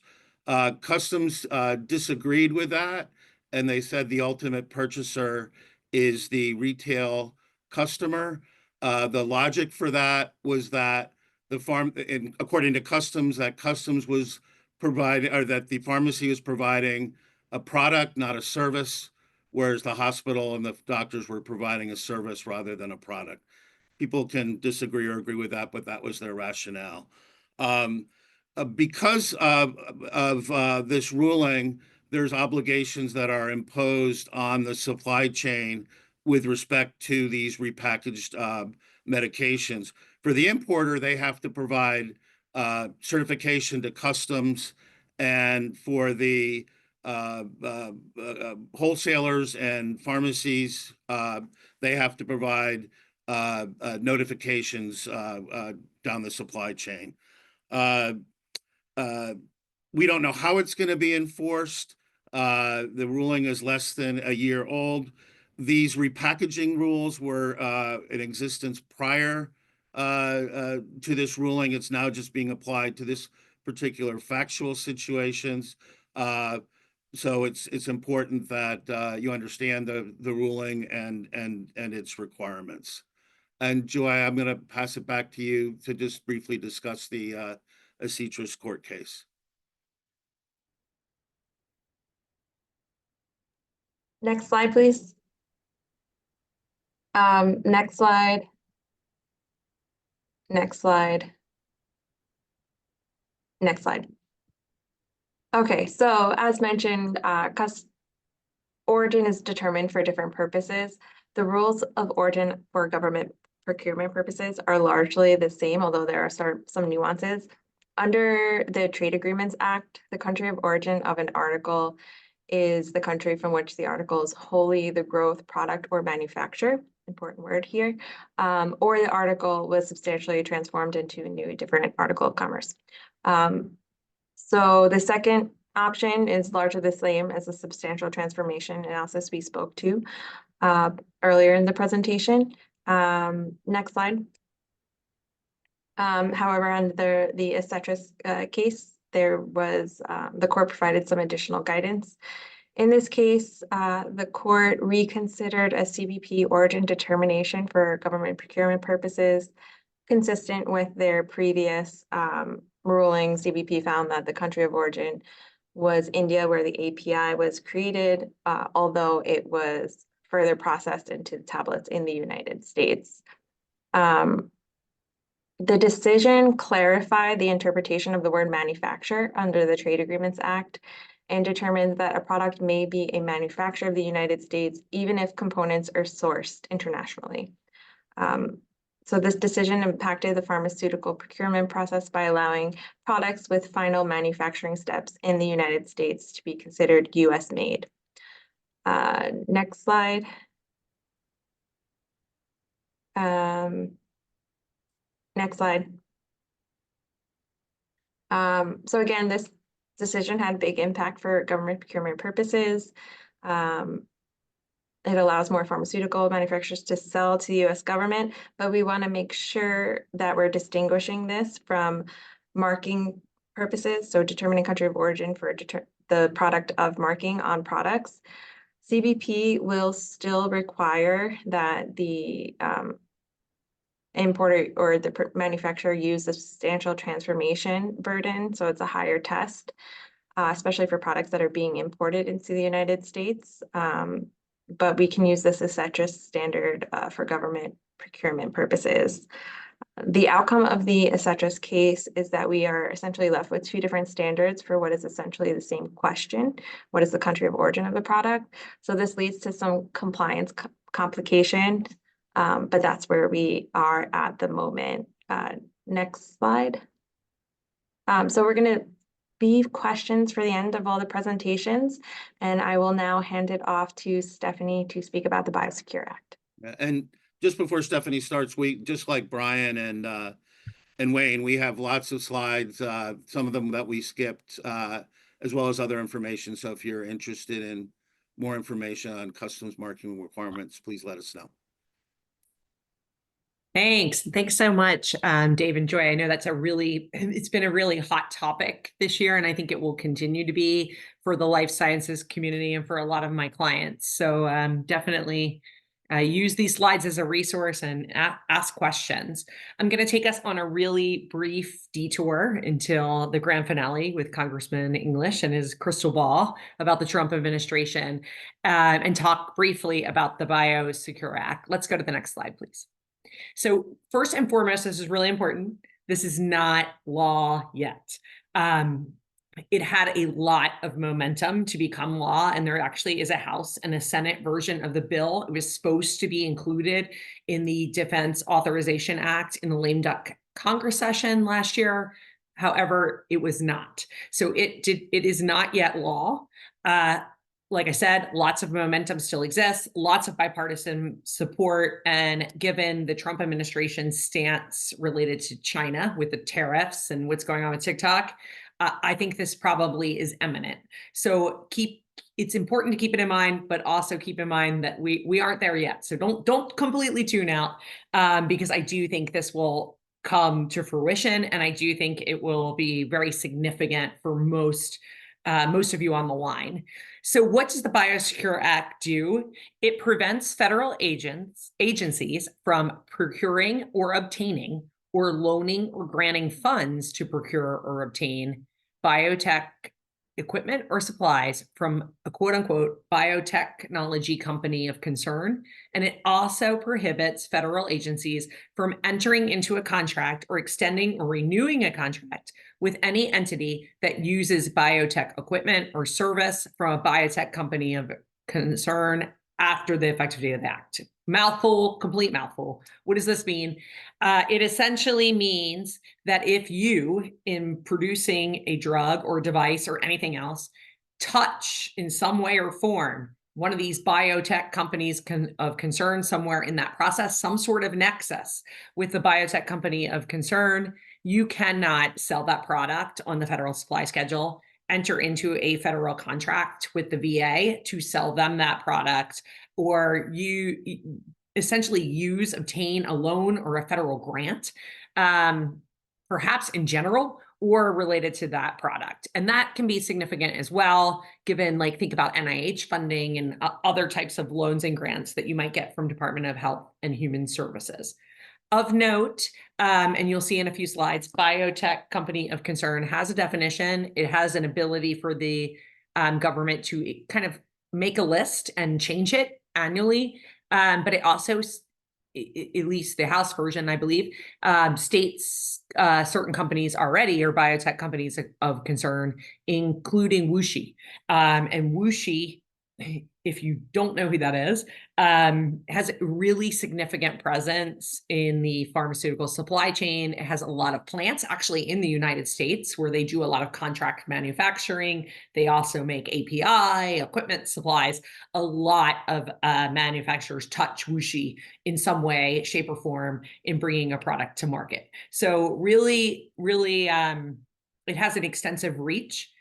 Customs disagreed with that, and they said the ultimate purchaser is the retail customer. The logic for that was that according to Customs, that Customs was providing, or that the pharmacy was providing a product, not a service, whereas the hospital and the doctors were providing a service rather than a product. People can disagree or agree with that, but that was their rationale. Because of this ruling, there's obligations that are imposed on the supply chain with respect to these repackaged medications. For the importer, they have to provide certification to Customs, and for the wholesalers and pharmacies, they have to provide notifications down the supply chain. We don't know how it's going to be enforced. The ruling is less than a year old. These repackaging rules were in existence prior to this ruling. It's now just being applied to this particular factual situations. So it's important that you understand the ruling and its requirements. And Joy, I'm going to pass it back to you to just briefly discuss the Acetros court case. Next slide, please. Next slide. Next slide. Next slide. Okay, so as mentioned, origin is determined for different purposes. The rules of origin for government procurement purposes are largely the same, although there are some nuances. Under the Trade Agreements Act, the country of origin of an article is the country from which the article is wholly the growth, product, or manufacture, important word here, or the article was substantially transformed into a new, different article of commerce. So the second option is largely the same as the substantial transformation analysis we spoke to earlier in the presentation. Next slide. However, under the Acetris case, there was the court provided some additional guidance. In this case, the court reconsidered a CBP origin determination for government procurement purposes. Consistent with their previous ruling, CBP found that the country of origin was India, where the API was created, although it was further processed into tablets in the United States. The decision clarified the interpretation of the word manufacture under the Trade Agreements Act and determined that a product may be a manufacture of the United States, even if components are sourced internationally. So this decision impacted the pharmaceutical procurement process by allowing products with final manufacturing steps in the United States to be considered US made. Next slide. Next slide. So again, this decision had big impact for government procurement purposes. It allows more pharmaceutical manufacturers to sell to the US government, but we want to make sure that we're distinguishing this from marking purposes, so determining country of origin for the product of marking on products. CBP will still require that the importer or the manufacturer use a substantial transformation burden, so it's a higher test, especially for products that are being imported into the United States. But we can use this Acetris standard for government procurement purposes. The outcome of the Acetris case is that we are essentially left with two different standards for what is essentially the same question. What is the country of origin of the product? So this leads to some compliance complication, but that's where we are at the moment. Next slide. So we're going to leave questions for the end of all the presentations, and I will now hand it off to Stephanie to speak about the Biosecure Act. And just before Stephanie starts, we, just like Brian and Wayne, we have lots of slides, some of them that we skipped, as well as other information. So if you're interested in more information on customs marking requirements, please let us know. Thanks. Thanks so much, Dave and Joy. I know it's been a really hot topic this year, and I think it will continue to be for the life sciences community and for a lot of my clients. So definitely use these slides as a resource and ask questions. I'm going to take us on a really brief detour until the grand finale with Congressman English and his crystal ball about the Trump administration, and talk briefly about the Biosecure Act. Let's go to the next slide, please. So first and foremost, this is really important. This is not law yet. It had a lot of momentum to become law, and there actually is a House and a Senate version of the bill. It was supposed to be included in the Defense Authorization Act in the lame duck Congress session last year. However, it was not. So it is not yet law. Like I said, lots of momentum still exists, lots of bipartisan support, and given the Trump administration's stance related to China with the tariffs and what's going on with TikTok, I think this probably is imminent. So it's important to keep it in mind, but also keep in mind that we aren't there yet. So don't completely tune out, because I do think this will come to fruition, and I do think it will be very significant for most of you on the line. So what does the Biosecure Act do? It prevents federal agencies from procuring or obtaining or loaning or granting funds to procure or obtain biotech equipment or supplies from a quote unquote biotechnology company of concern. And it also prohibits federal agencies from entering into a contract or extending or renewing a contract with any entity that uses biotech equipment or service from a biotech company of concern after the effective date of the act. Mouthful, complete mouthful. What does this mean? It essentially means that if you, in producing a drug or device or anything else, touch in some way or form one of these biotech companies of concern somewhere in that process, some sort of nexus with the biotech company of concern, you cannot sell that product on the federal supply schedule, enter into a federal contract with the VA to sell them that product, or you essentially obtain a loan or a federal grant, perhaps in general, or related to that product. And that can be significant as well, given, like, think about NIH funding and other types of loans and grants that you might get from Department of Health and Human Services. Of note, and you'll see in a few slides, biotech company of concern has a definition. It has an ability for the government to kind of make a list and change it annually. But it also, at least the House version, I believe, states certain companies already are biotech companies of concern, including WuXi. And WuXi, if you don't know who that is, has a really significant presence in the pharmaceutical supply chain. It has a lot of plants actually in the United States where they do a lot of contract manufacturing. They also make API, equipment, supplies. A lot of manufacturers touch WuXi in some way, shape, or form in bringing a product to market. So really, it has an extensive reach.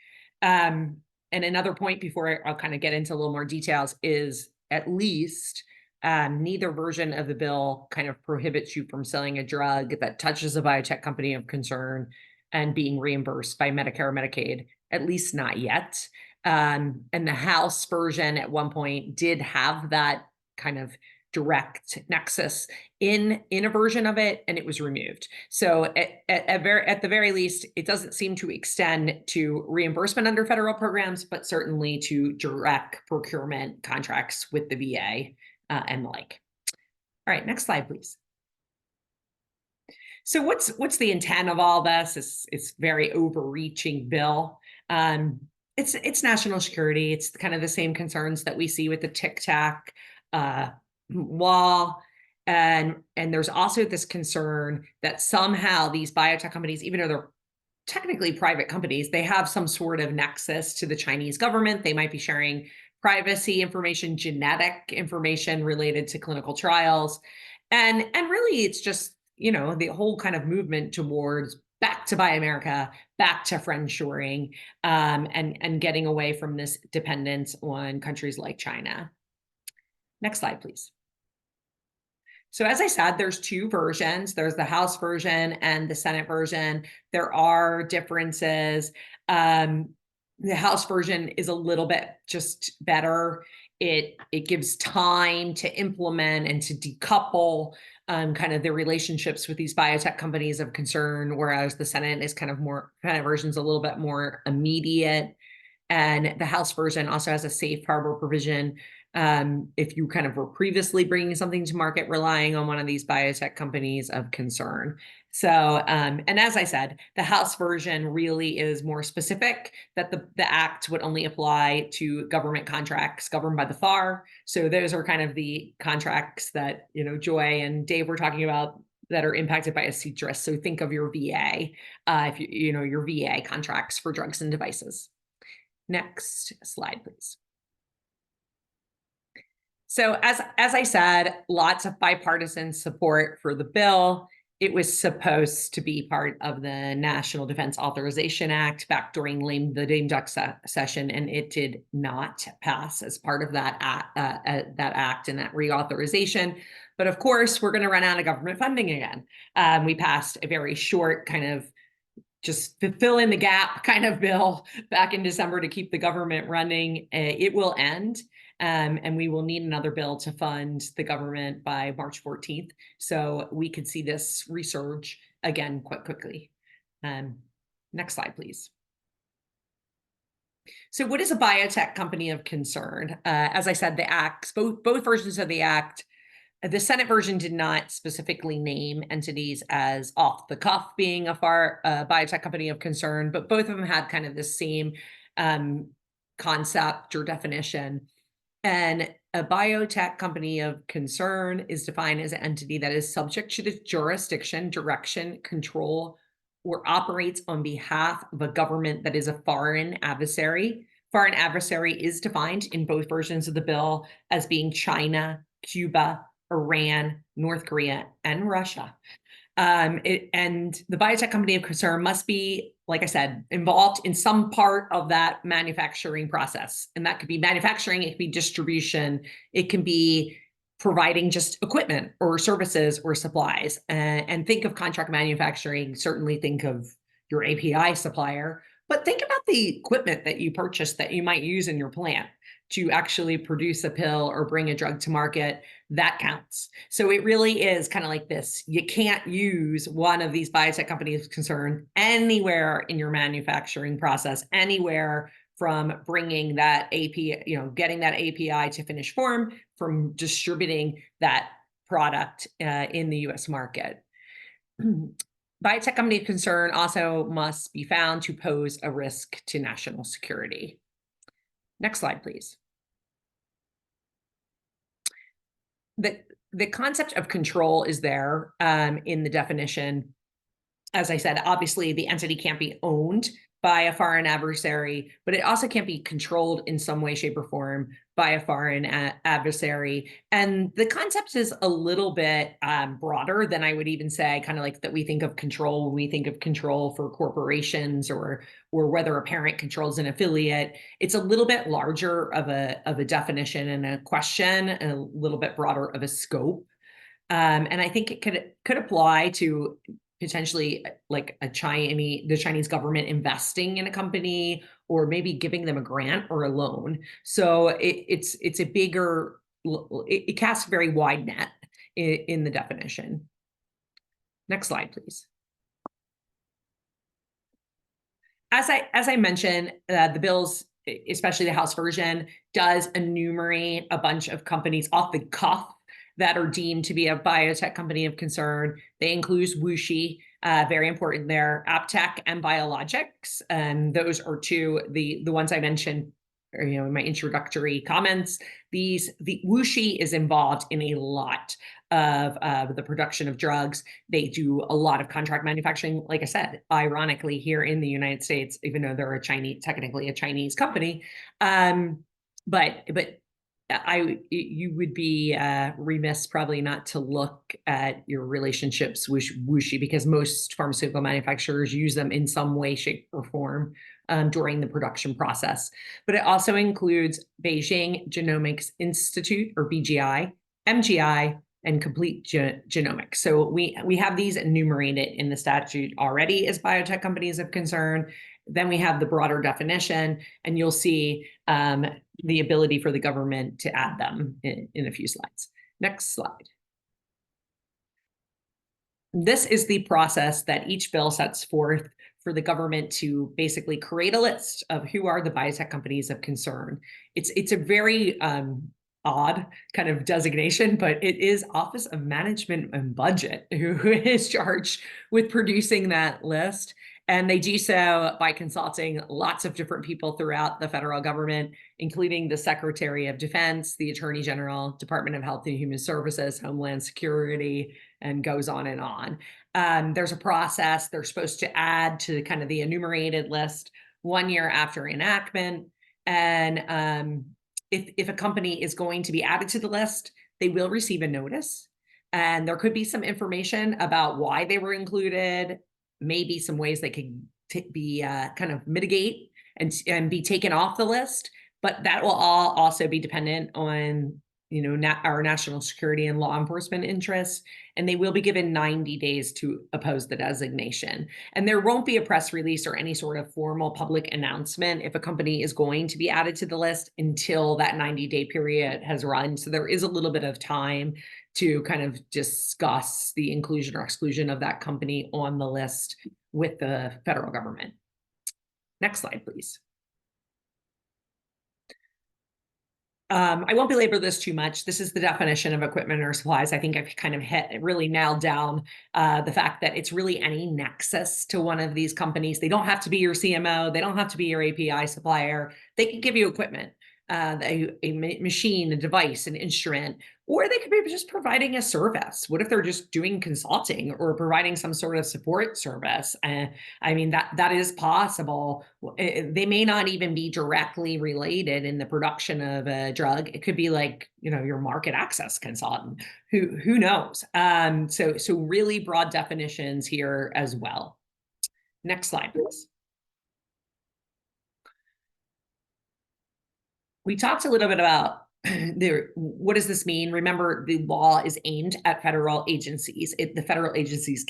And another point before I'll kind of get into a little more details is, at least neither version of the bill kind of prohibits you from selling a drug that touches a biotech company of concern and being reimbursed by Medicare or Medicaid, at least not yet. And the House version at one point did have that kind of direct nexus in a version of it, and it was removed. So at the very least, it doesn't seem to extend to reimbursement under federal programs, but certainly to direct procurement contracts with the VA and the like. All right, next slide, please. So what's the intent of all this? It's very overreaching bill. It's national security. It's kind of the same concerns that we see with the Tic Tac law. And there's also this concern that somehow these biotech companies, even though they're technically private companies, they have some sort of nexus to the Chinese government. They might be sharing privacy information, genetic information related to clinical trials. And really, it's just, the whole kind of movement towards back to Buy America, back to friendshoring, and getting away from this dependence on countries like China. Next slide, please. So as I said, there's two versions. There's the House version and the Senate version. There are differences. The House version is a little bit just better. It gives time to implement and to decouple kind of the relationships with these biotech companies of concern, whereas the Senate is kind of version's a little bit more immediate. And the House version also has a safe harbor provision. If you kind of were previously bringing something to market relying on one of these biotech companies of concern. So, and as I said, the House version really is more specific, that the act would only apply to government contracts governed by the FAR. So those are kind of the contracts that, Joy and Dave were talking about that are impacted by a CTRIS. So think of your VA, if your VA contracts for drugs and devices. Next slide, please. So as I said, lots of bipartisan support for the bill. It was supposed to be part of the National Defense Authorization Act back during the lame duck session, and it did not pass as part of that act and that reauthorization. But of course, we're going to run out of government funding again. We passed a very short kind of just fill in the gap kind of bill back in December to keep the government running. It will end. And we will need another bill to fund the government by March 14th. So we could see this resurge again quite quickly. Next slide, please. So what is a biotech company of concern? As I said, the acts, both versions of the act, the Senate version did not specifically name entities as off the cuff being a biotech company of concern, but both of them had kind of the same concept or definition. And a biotech company of concern is defined as an entity that is subject to the jurisdiction, direction, control, or operates on behalf of a government that is a foreign adversary. Foreign adversary is defined in both versions of the bill as being China, Cuba, Iran, North Korea, and Russia. And the biotech company of concern must be, like I said, involved in some part of that manufacturing process. And that could be manufacturing, it could be distribution, it can be providing just equipment or services or supplies. And think of contract manufacturing, certainly think of your API supplier, but think about the equipment that you purchase that you might use in your plant to actually produce a pill or bring a drug to market. That counts. So it really is kind of like this. You can't use one of these biotech companies of concern anywhere in your manufacturing process, anywhere from bringing that API, getting that API to finished form, from distributing that product in the US market. Biotech company of concern also must be found to pose a risk to national security. Next slide, please. The concept of control is there in the definition. As I said, obviously the entity can't be owned by a foreign adversary, but it also can't be controlled in some way, shape, or form by a foreign adversary. And the concept is a little bit broader than I would even say, kind of like that we think of control when we think of control for corporations or whether a parent controls an affiliate. It's a little bit larger of a definition and a question, and a little bit broader of a scope. And I think it could apply to potentially like the Chinese government investing in a company, or maybe giving them a grant or a loan. So it's a bigger, it casts a very wide net in the definition. Next slide, please. As I mentioned, the bills, especially the House version, does enumerate a bunch of companies off the cuff that are deemed to be a biotech company of concern. They include WuXi, very important there, AppTec and Biologics. And those are two, the ones I mentioned in my introductory comments. The WuXi is involved in a lot of the production of drugs. They do a lot of contract manufacturing, like I said, ironically here in the United States, even though they're technically a Chinese company. But you would be remiss probably not to look at your relationships with WuXi, because most pharmaceutical manufacturers use them in some way, shape, or form during the production process. But it also includes Beijing Genomics Institute, or BGI, MGI, and Complete Genomics. So we have these enumerated in the statute already as biotech companies of concern. Then we have the broader definition, and you'll see the ability for the government to add them in a few slides. Next slide. This is the process that each bill sets forth for the government to basically create a list of who are the biotech companies of concern. It's a very odd kind of designation, but it is Office of Management and Budget who is charged with producing that list. And they do so by consulting lots of different people throughout the federal government, including the Secretary of Defense, the Attorney General, Department of Health and Human Services, Homeland Security, and goes on and on. There's a process they're supposed to add to kind of the enumerated list 1 year after enactment. And if a company is going to be added to the list, they will receive a notice. And there could be some information about why they were included, maybe some ways they could be kind of mitigate and be taken off the list. But that will all also be dependent on our national security and law enforcement interests, and they will be given 90 days to oppose the designation. And there won't be a press release or any sort of formal public announcement if a company is going to be added to the list until that 90-day period has run. So there is a little bit of time to kind of discuss the inclusion or exclusion of that company on the list with the federal government. Next slide, please. I won't belabor this too much. This is the definition of equipment or supplies. I think I've kind of really nailed down the fact that it's really any nexus to one of these companies. They don't have to be your CMO. They don't have to be your API supplier. They can give you equipment. machine, a device, an instrument, or they could be just providing a service. What if they're just doing consulting or providing some sort of support service? I mean, that is possible. They may not even be directly related in the production of a drug. It could be like, your market access consultant. Who knows? So really broad definitions here as well. Next slide, please. We talked a little bit about what does this mean? Remember, the law is aimed at federal agencies. The federal agencies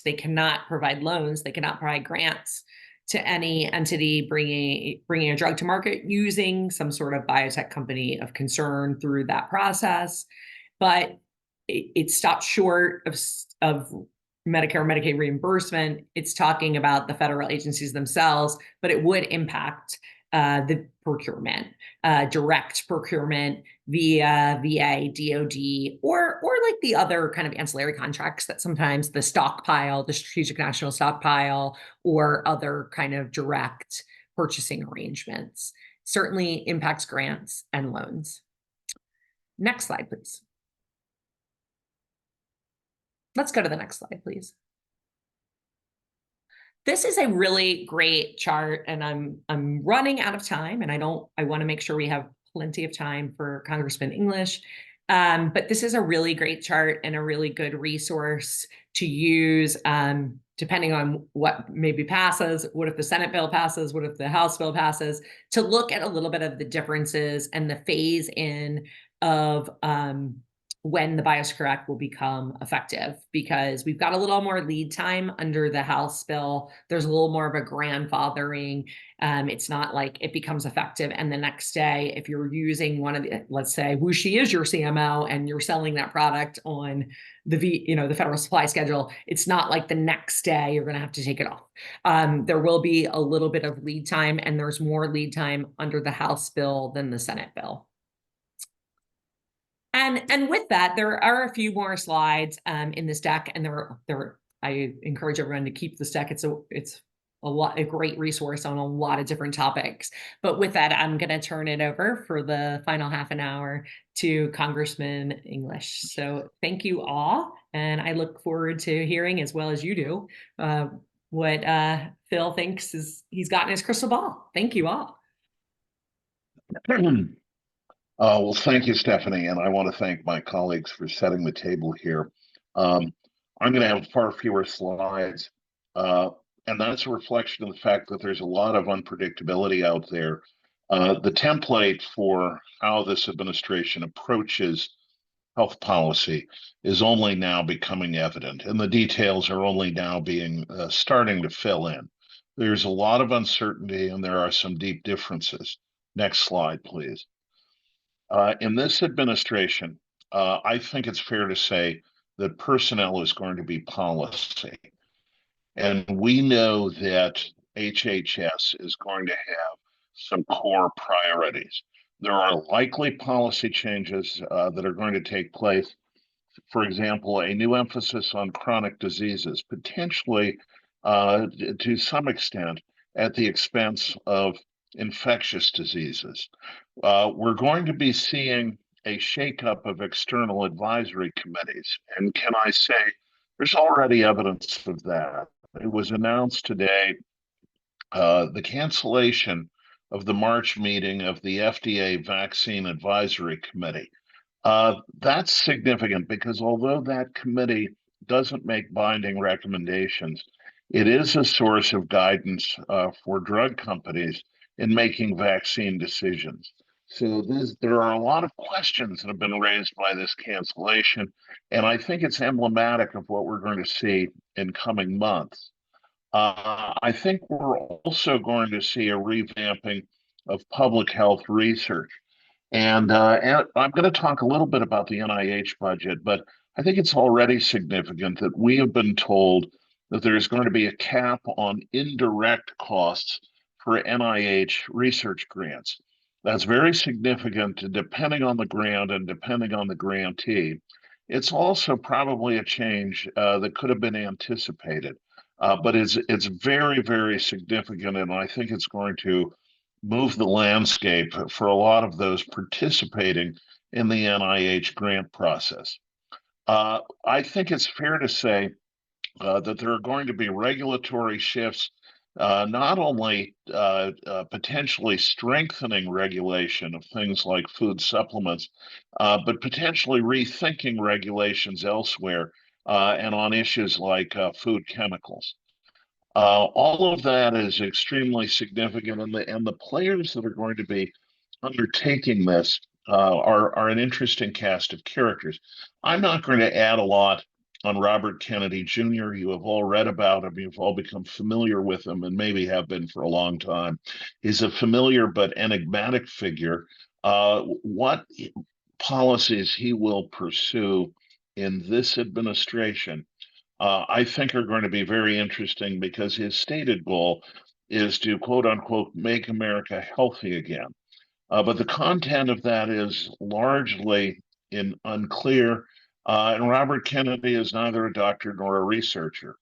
they cannot provide loans, they cannot provide grants to any entity bringing a drug to market using some sort of biotech company of concern through that process. But it stops short of Medicare, Medicaid reimbursement. It's talking about the federal agencies themselves, but it would impact the procurement, direct procurement via VA, DoD, or like the other kind of ancillary contracts that sometimes the stockpile, the Strategic National Stockpile, or other kind of direct purchasing arrangements. Certainly impacts grants and loans. Next slide, please. Let's go to the next slide, please. This is a really great chart, and I'm running out of time, and I want to make sure we have plenty of time for Congressman English. But this is a really great chart and a really good resource to use, depending on what maybe passes, what if the Senate bill passes, what if the House bill passes, to look at a little bit of the differences and the phase in of when the Biosecure Act will become effective, because we've got a little more lead time under the House bill. There's a little more of a grandfathering. It's not like it becomes effective and the next day, if you're using one of the, let's say WuXi is your CMO and you're selling that product on the federal supply schedule, it's not like the next day you're going to have to take it off. There will be a little bit of lead time, and there's more lead time under the House bill than the Senate bill. And with that, there are a few more slides in this deck, and I encourage everyone to keep this deck. It's a great resource on a lot of different topics. But with that, I'm going to turn it over for the final half an hour to Congressman English. So thank you all, and I look forward to hearing, as well as you do, what Phil thinks he's got in his crystal ball. Thank you all. Well, thank you, Stephanie, and I want to thank my colleagues for setting the table here. I'm going to have far fewer slides, and that's a reflection of the fact that there's a lot of unpredictability out there. The template for how this administration approaches health policy is only now becoming evident, and the details are only now starting to fill in. There's a lot of uncertainty, and there are some deep differences. Next slide, please. In this administration, I think it's fair to say that personnel is going to be policy. And we know that HHS is going to have some core priorities. There are likely policy changes that are going to take place. For example, a new emphasis on chronic diseases, potentially to some extent at the expense of infectious diseases. We're going to be seeing a shakeup of external advisory committees. And can I say, there's already evidence of that. It was announced today, the cancellation of the March meeting of the FDA Vaccine Advisory Committee. That's significant because although that committee doesn't make binding recommendations, it is a source of guidance for drug companies in making vaccine decisions. So there are a lot of questions that have been raised by this cancellation, and I think it's emblematic of what we're going to see in coming months. I think we're also going to see a revamping of public health research. And I'm going to talk a little bit about the NIH budget, but I think it's already significant that we have been told that there's going to be a cap on indirect costs for NIH research grants. That's very significant depending on the grant and depending on the grantee. It's also probably a change that could have been anticipated, but it's very, very significant, and I think it's going to move the landscape for a lot of those participating in the NIH grant process. I think it's fair to say that there are going to be regulatory shifts, not only potentially strengthening regulation of things like food supplements, but potentially rethinking regulations elsewhere and on issues like food chemicals. All of that is extremely significant, and the players that are going to be undertaking this are an interesting cast of characters. I'm not going to add a lot on Robert Kennedy Jr. You have all read about him, you've all become familiar with him, and maybe have been for a long time. He's a familiar but enigmatic figure. What policies he will pursue in this administration I think are going to be very interesting because his stated goal is to quote unquote make America healthy again. But the content of that is largely unclear. And Robert Kennedy is neither a doctor nor a researcher.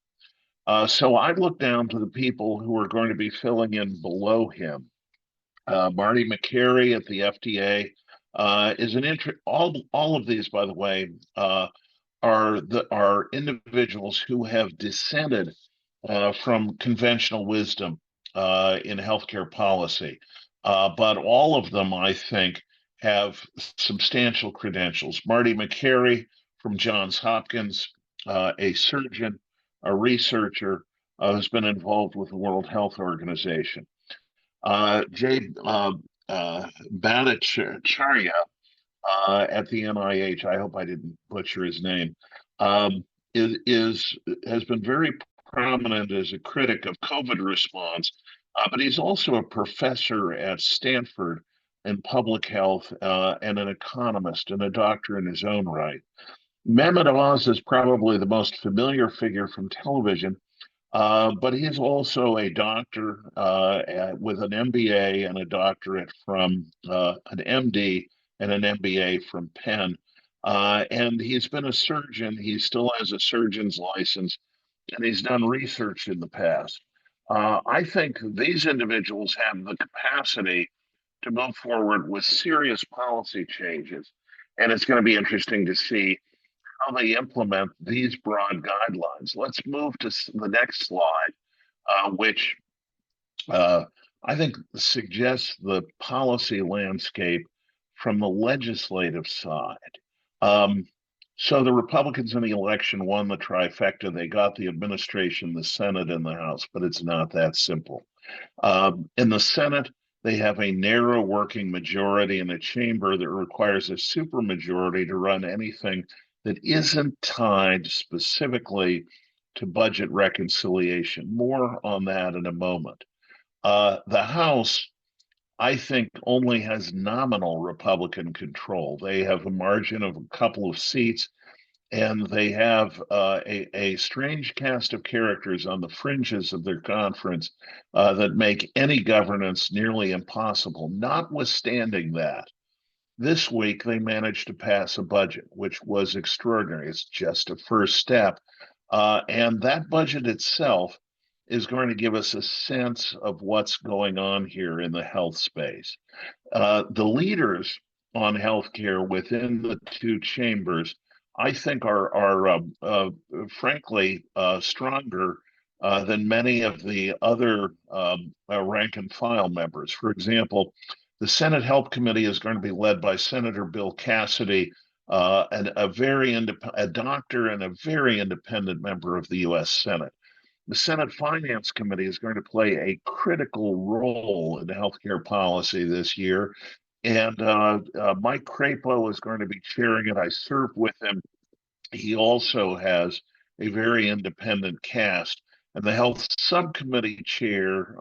So I look down to the people who are going to be filling in below him. Marty Makary at the FDA is an all of these, by the way, are individuals who have dissented from conventional wisdom in healthcare policy. But all of them, I think, have substantial credentials. Marty Makary from Johns Hopkins, a surgeon, a researcher who's been involved with the World Health Organization. Jay Bhattacharya at the NIH, I hope I didn't butcher his name, has been very prominent as a critic of COVID response, but he's also a professor at Stanford in public health and an economist and a doctor in his own right. Mehmet Oz is probably the most familiar figure from television, but he's also a doctor with an MBA and a doctorate from an MD and an MBA from Penn. And he's been a surgeon. He still has a surgeon's license, and he's done research in the past. I think these individuals have the capacity to move forward with serious policy changes. And it's going to be interesting to see how they implement these broad guidelines. Let's move to the next slide, which I think suggests the policy landscape from the legislative side. So the Republicans in the election won the trifecta. They got the administration, the Senate, and the House, but it's not that simple. In the Senate, they have a narrow working majority in a chamber that requires a supermajority to run anything that isn't tied specifically to budget reconciliation. More on that in a moment. The House, I think, only has nominal Republican control. They have a margin of a couple of seats, and they have a strange cast of characters on the fringes of their conference that make any governance nearly impossible. Notwithstanding that, this week they managed to pass a budget, which was extraordinary. It's just a first step. And that budget itself is going to give us a sense of what's going on here in the health space. The leaders on healthcare within the two chambers, I think, are frankly stronger than many of the other rank and file members. For example, the Senate Health Committee is going to be led by Senator Bill Cassidy, and a doctor and a very independent member of the U.S. Senate. The Senate Finance Committee is going to play a critical role in healthcare policy this year. And Mike Crapo is going to be chairing it. I served with him. He also has a very independent cast. And the Health Subcommittee chair,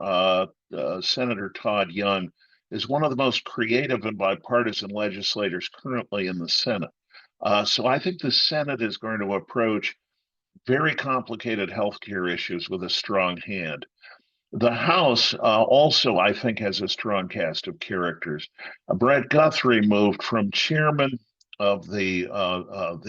Senator Todd Young, is one of the most creative and bipartisan legislators currently in the Senate. So I think the Senate is going to approach very complicated healthcare issues with a strong hand. The House also, I think, has a strong cast of characters. Brett Guthrie moved from chairman of the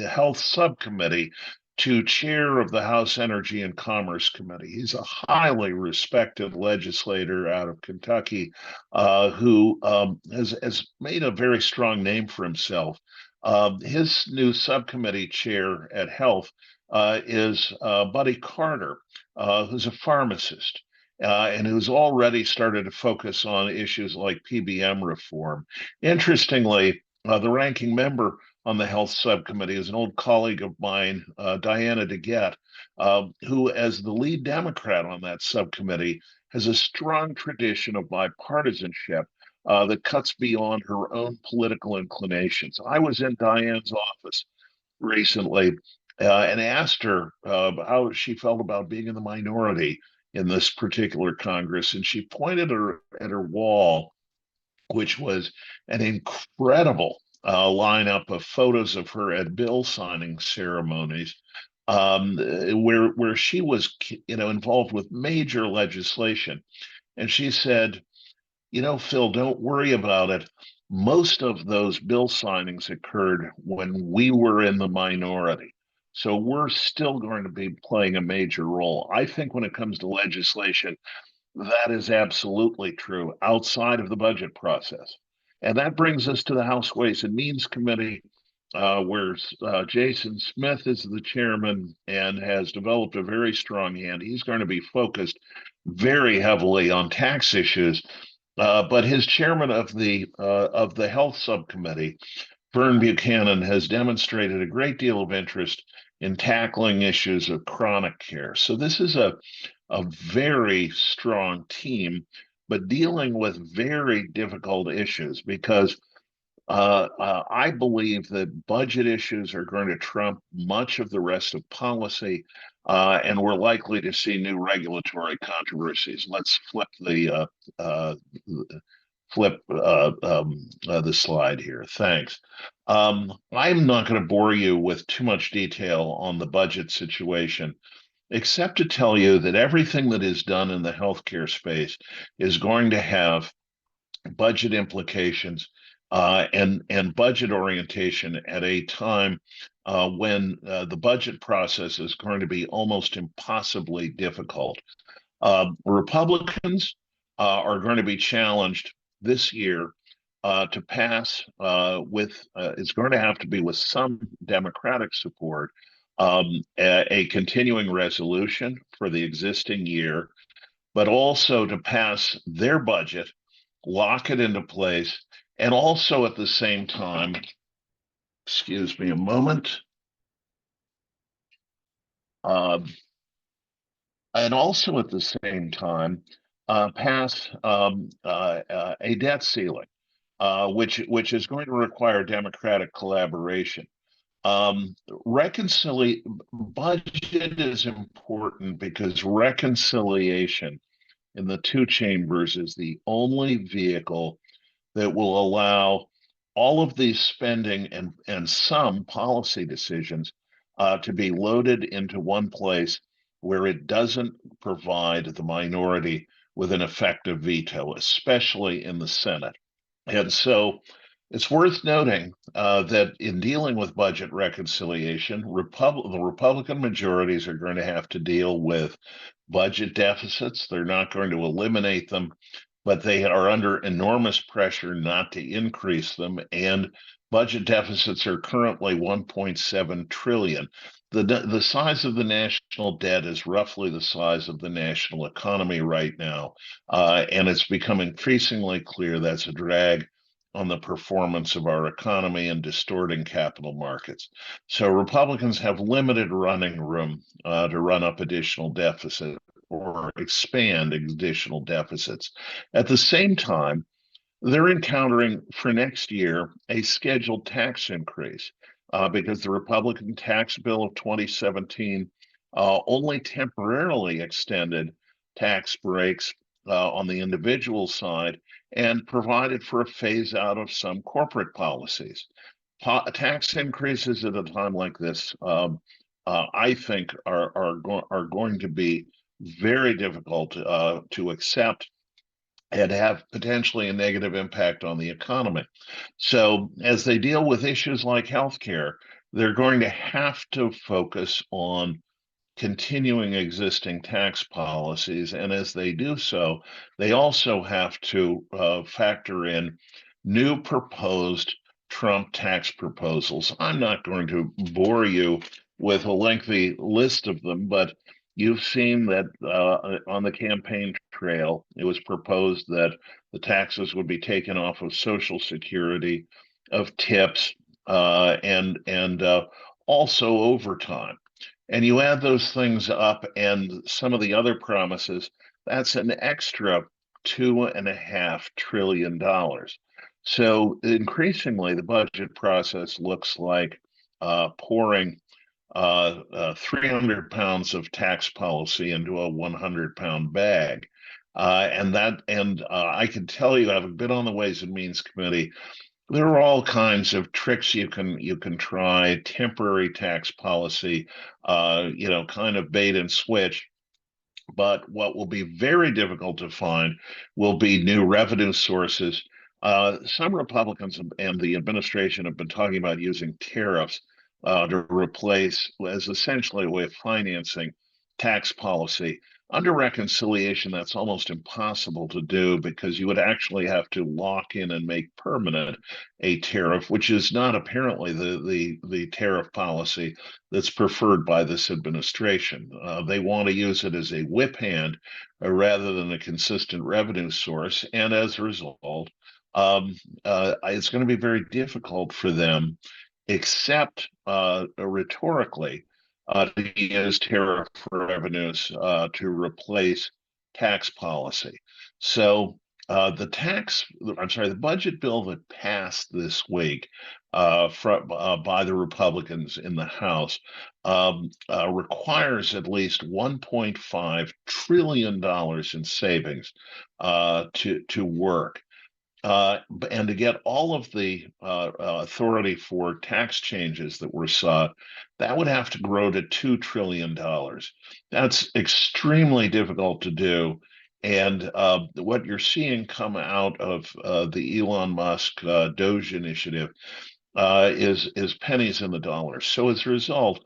Health Subcommittee to chair of the House Energy and Commerce Committee. He's a highly respected legislator out of Kentucky who has made a very strong name for himself. His new subcommittee chair at Health is Buddy Carter, who's a pharmacist. And who's already started to focus on issues like PBM reform. Interestingly, the ranking member on the health subcommittee is an old colleague of mine, Diana DeGette, who, as the lead Democrat on that subcommittee, has a strong tradition of bipartisanship that cuts beyond her own political inclinations. I was in Diane's office recently and asked her how she felt about being in the minority in this particular Congress, and she pointed at her wall, which was an incredible lineup of photos of her at bill signing ceremonies, where she was, involved with major legislation. And she said, Phil, don't worry about it. Most of those bill signings occurred when we were in the minority. So we're still going to be playing a major role. I think when it comes to legislation, that is absolutely true outside of the budget process. And that brings us to the House Ways and Means Committee, where Jason Smith is the chairman and has developed a very strong hand. He's going to be focused very heavily on tax issues. But his chairman of the Health Subcommittee, Vern Buchanan, has demonstrated a great deal of interest in tackling issues of chronic care. So this is a very strong team, but dealing with very difficult issues because I believe that budget issues are going to trump much of the rest of policy, and we're likely to see new regulatory controversies. Let's flip the slide here. Thanks. I'm not going to bore you with too much detail on the budget situation, except to tell you that everything that is done in the healthcare space is going to have budget implications and budget orientation at a time when the budget process is going to be almost impossibly difficult. Republicans are going to be challenged this year to pass it's going to have to be with some Democratic support, a continuing resolution for the existing year, but also to pass their budget, lock it into place, and also at the same time, excuse me a moment, and also at the same time, pass a debt ceiling, which is going to require Democratic collaboration. Budget is important because reconciliation in the two chambers is the only vehicle that will allow all of these spending and some policy decisions to be loaded into one place where it doesn't provide the minority with an effective veto, especially in the Senate. And so it's worth noting that in dealing with budget reconciliation, the Republican majorities are going to have to deal with budget deficits. They're not going to eliminate them, but they are under enormous pressure not to increase them. And budget deficits are currently 1.7 trillion. The size of the national debt is roughly the size of the national economy right now. And it's become increasingly clear that's a drag on the performance of our economy and distorting capital markets. So Republicans have limited running room to run up additional deficit or expand additional deficits. At the same time, they're encountering for next year a scheduled tax increase because the Republican tax bill of 2017 only temporarily extended tax breaks on the individual side and provided for a phase out of some corporate policies. Tax increases at a time like this, I think, are going to be very difficult to accept and have potentially a negative impact on the economy. So as they deal with issues like healthcare, they're going to have to focus on continuing existing tax policies. And as they do so, they also have to factor in new proposed Trump tax proposals. I'm not going to bore you with a lengthy list of them, but you've seen that on the campaign trail, it was proposed that the taxes would be taken off of Social Security, of tips, and also overtime. And you add those things up and some of the other promises, that's an extra $2.5 trillion. So increasingly, the budget process looks like pouring 300 pounds of tax policy into a 100-pound bag. And I can tell you, having been on the Ways and Means Committee, there are all kinds of tricks you can try, temporary tax policy, kind of bait and switch. But what will be very difficult to find will be new revenue sources. Some Republicans and the administration have been talking about using tariffs to replace as essentially a way of financing tax policy. Under reconciliation, that's almost impossible to do because you would actually have to lock in and make permanent a tariff, which is not apparently the tariff policy that's preferred by this administration. They want to use it as a whip hand rather than a consistent revenue source. And as a result, it's going to be very difficult for them, except rhetorically, to use tariff revenues to replace tax policy. So the budget bill that passed this week by the Republicans in the House requires at least $1.5 trillion in savings to work. And to get all of the authority for tax changes that were sought, that would have to grow to $2 trillion. That's extremely difficult to do. And what you're seeing come out of the Elon Musk Doge initiative is pennies in the dollar. So as a result,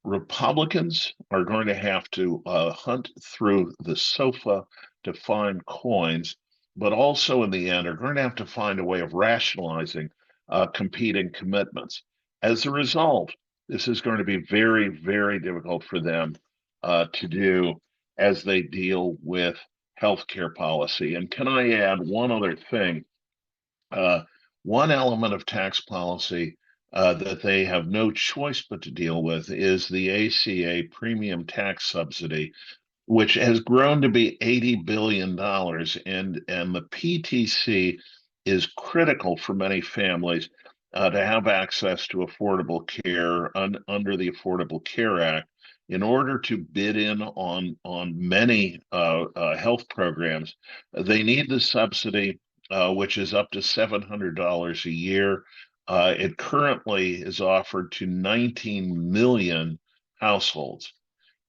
Republicans are going to have to hunt through the sofa to find coins, but also in the end are going to have to find a way of rationalizing competing commitments. As a result, this is going to be very, very difficult for them to do as they deal with healthcare policy. And can I add one other thing? One element of tax policy that they have no choice but to deal with is the ACA premium tax subsidy, which has grown to be $80 billion. And the PTC is critical for many families to have access to affordable care under the Affordable Care Act. In order to bid in on many health programs, they need the subsidy, which is up to $700 a year. It currently is offered to 19 million households.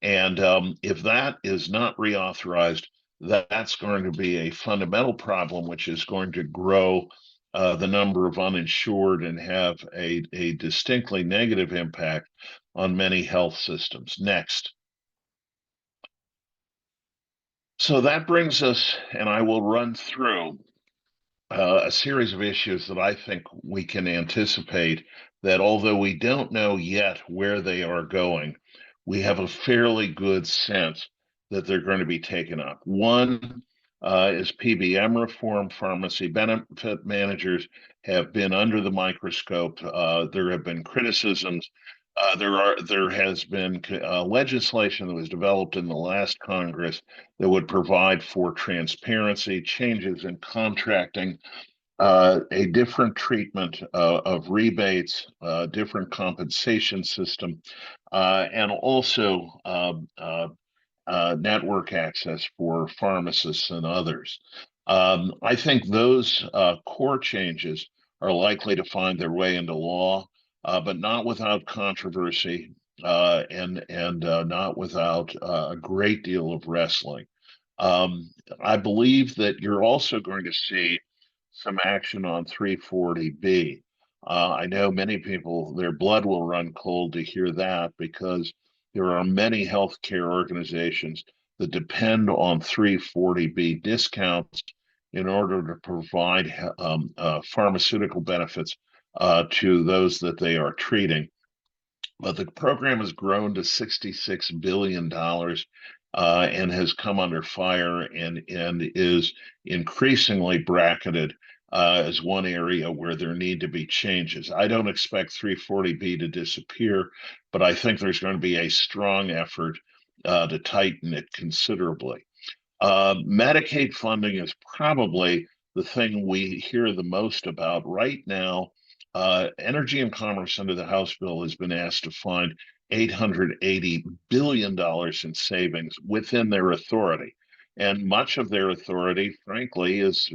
And if that is not reauthorized, that's going to be a fundamental problem, which is going to grow the number of uninsured and have a distinctly negative impact on many health systems. Next. So that brings us, and I will run through a series of issues that I think we can anticipate that although we don't know yet where they are going, we have a fairly good sense that they're going to be taken up. One is PBM reform. Pharmacy benefit managers have been under the microscope. There have been criticisms. There has been legislation that was developed in the last Congress that would provide for transparency, changes in contracting, a different treatment of rebates, different compensation system, and also network access for pharmacists and others. I think those core changes are likely to find their way into law, but not without controversy and not without a great deal of wrestling. I believe that you're also going to see some action on 340B. I know many people, their blood will run cold to hear that because there are many healthcare organizations that depend on 340B discounts in order to provide pharmaceutical benefits to those that they are treating. But the program has grown to $66 billion and has come under fire and is increasingly bracketed as one area where there need to be changes. I don't expect 340B to disappear, but I think there's going to be a strong effort to tighten it considerably. Medicaid funding is probably the thing we hear the most about right now. Energy and Commerce under the House bill has been asked to find $880 billion in savings within their authority. And much of their authority, frankly, is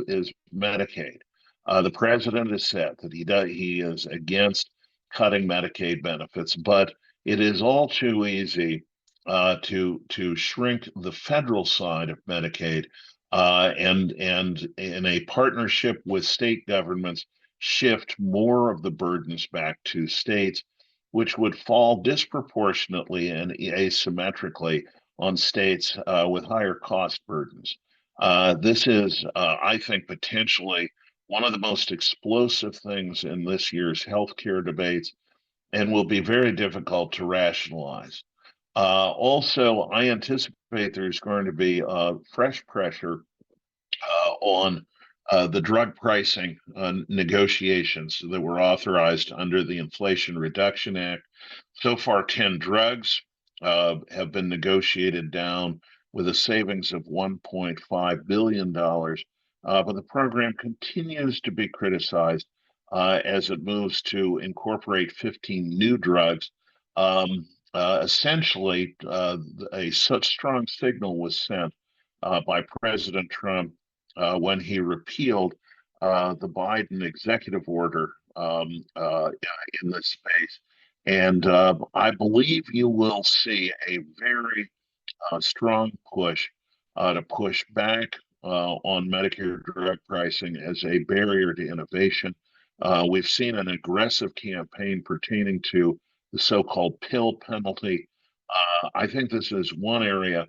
Medicaid. The president has said that he is against cutting Medicaid benefits, but it is all too easy to shrink the federal side of Medicaid and in a partnership with state governments shift more of the burdens back to states, which would fall disproportionately and asymmetrically on states with higher cost burdens. This is, I think, potentially one of the most explosive things in this year's healthcare debates and will be very difficult to rationalize. Also, I anticipate there's going to be fresh pressure on the drug pricing negotiations that were authorized under the Inflation Reduction Act. So far, 10 drugs have been negotiated down with a savings of $1.5 billion. But the program continues to be criticized as it moves to incorporate 15 new drugs. Essentially, a such strong signal was sent by President Trump when he repealed the Biden executive order in this space. And I believe you will see a very strong push to push back on Medicare drug pricing as a barrier to innovation. We've seen an aggressive campaign pertaining to the so-called pill penalty. I think this is one area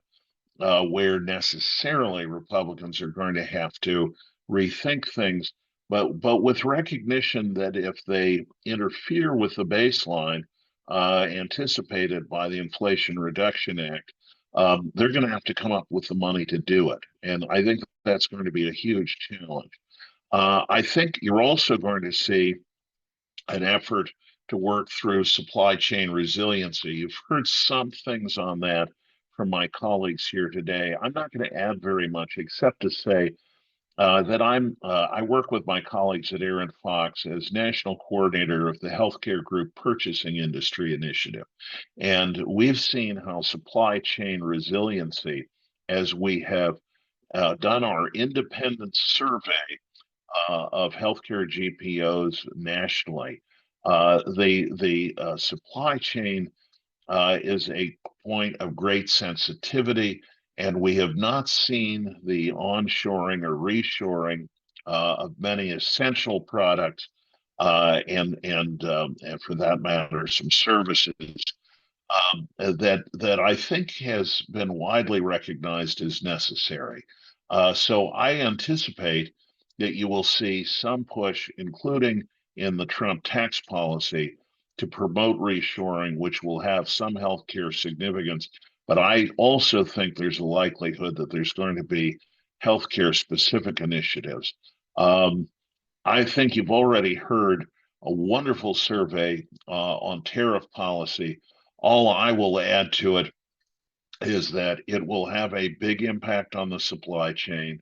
where necessarily Republicans are going to have to rethink things, but with recognition that if they interfere with the baseline anticipated by the Inflation Reduction Act, they're going to have to come up with the money to do it. And I think that's going to be a huge challenge. I think you're also going to see an effort to work through supply chain resiliency. You've heard some things on that from my colleagues here today. I'm not going to add very much except to say that I work with my colleagues at Aaron Fox as national coordinator of the Healthcare Group Purchasing Industry Initiative. And we've seen how supply chain resiliency, as we have done our independent survey of healthcare GPOs nationally, the supply chain is a point of great sensitivity, and we have not seen the onshoring or reshoring of many essential products and for that matter, some services that I think has been widely recognized as necessary. So I anticipate that you will see some push, including in the Trump tax policy, to promote reshoring, which will have some healthcare significance. But I also think there's a likelihood that there's going to be healthcare specific initiatives. I think you've already heard a wonderful survey on tariff policy. All I will add to it is that it will have a big impact on the supply chain.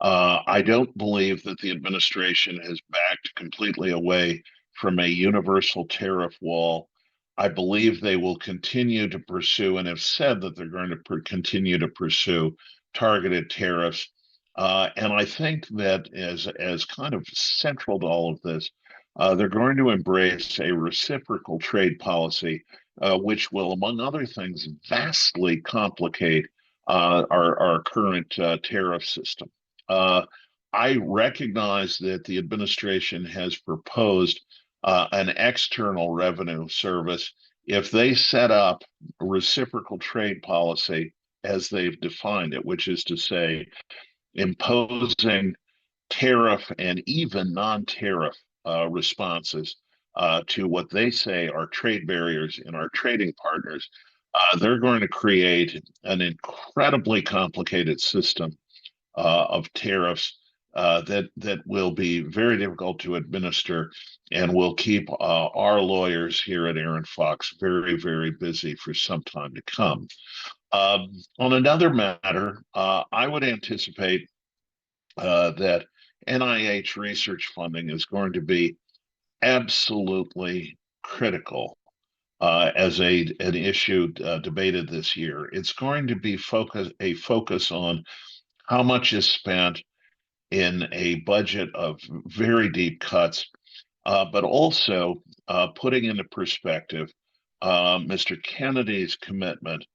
I don't believe that the administration has backed completely away from a universal tariff wall. I believe they will continue to pursue and have said that they're going to continue to pursue targeted tariffs. And I think that as kind of central to all of this, they're going to embrace a reciprocal trade policy, which will, among other things, vastly complicate our current tariff system. I recognize that the administration has proposed an external revenue service, if they set up reciprocal trade policy as they've defined it, which is to say, imposing tariff and even non-tariff responses to what they say are trade barriers in our trading partners, they're going to create an incredibly complicated system of tariffs that will be very difficult to administer and will keep our lawyers here at Aaron Fox very, very busy for some time to come. On another matter, I would anticipate that NIH research funding is going to be absolutely critical as an issue debated this year. It's going to be a focus on how much is spent in a budget of very deep cuts, but also putting into perspective Mr. Kennedy's commitment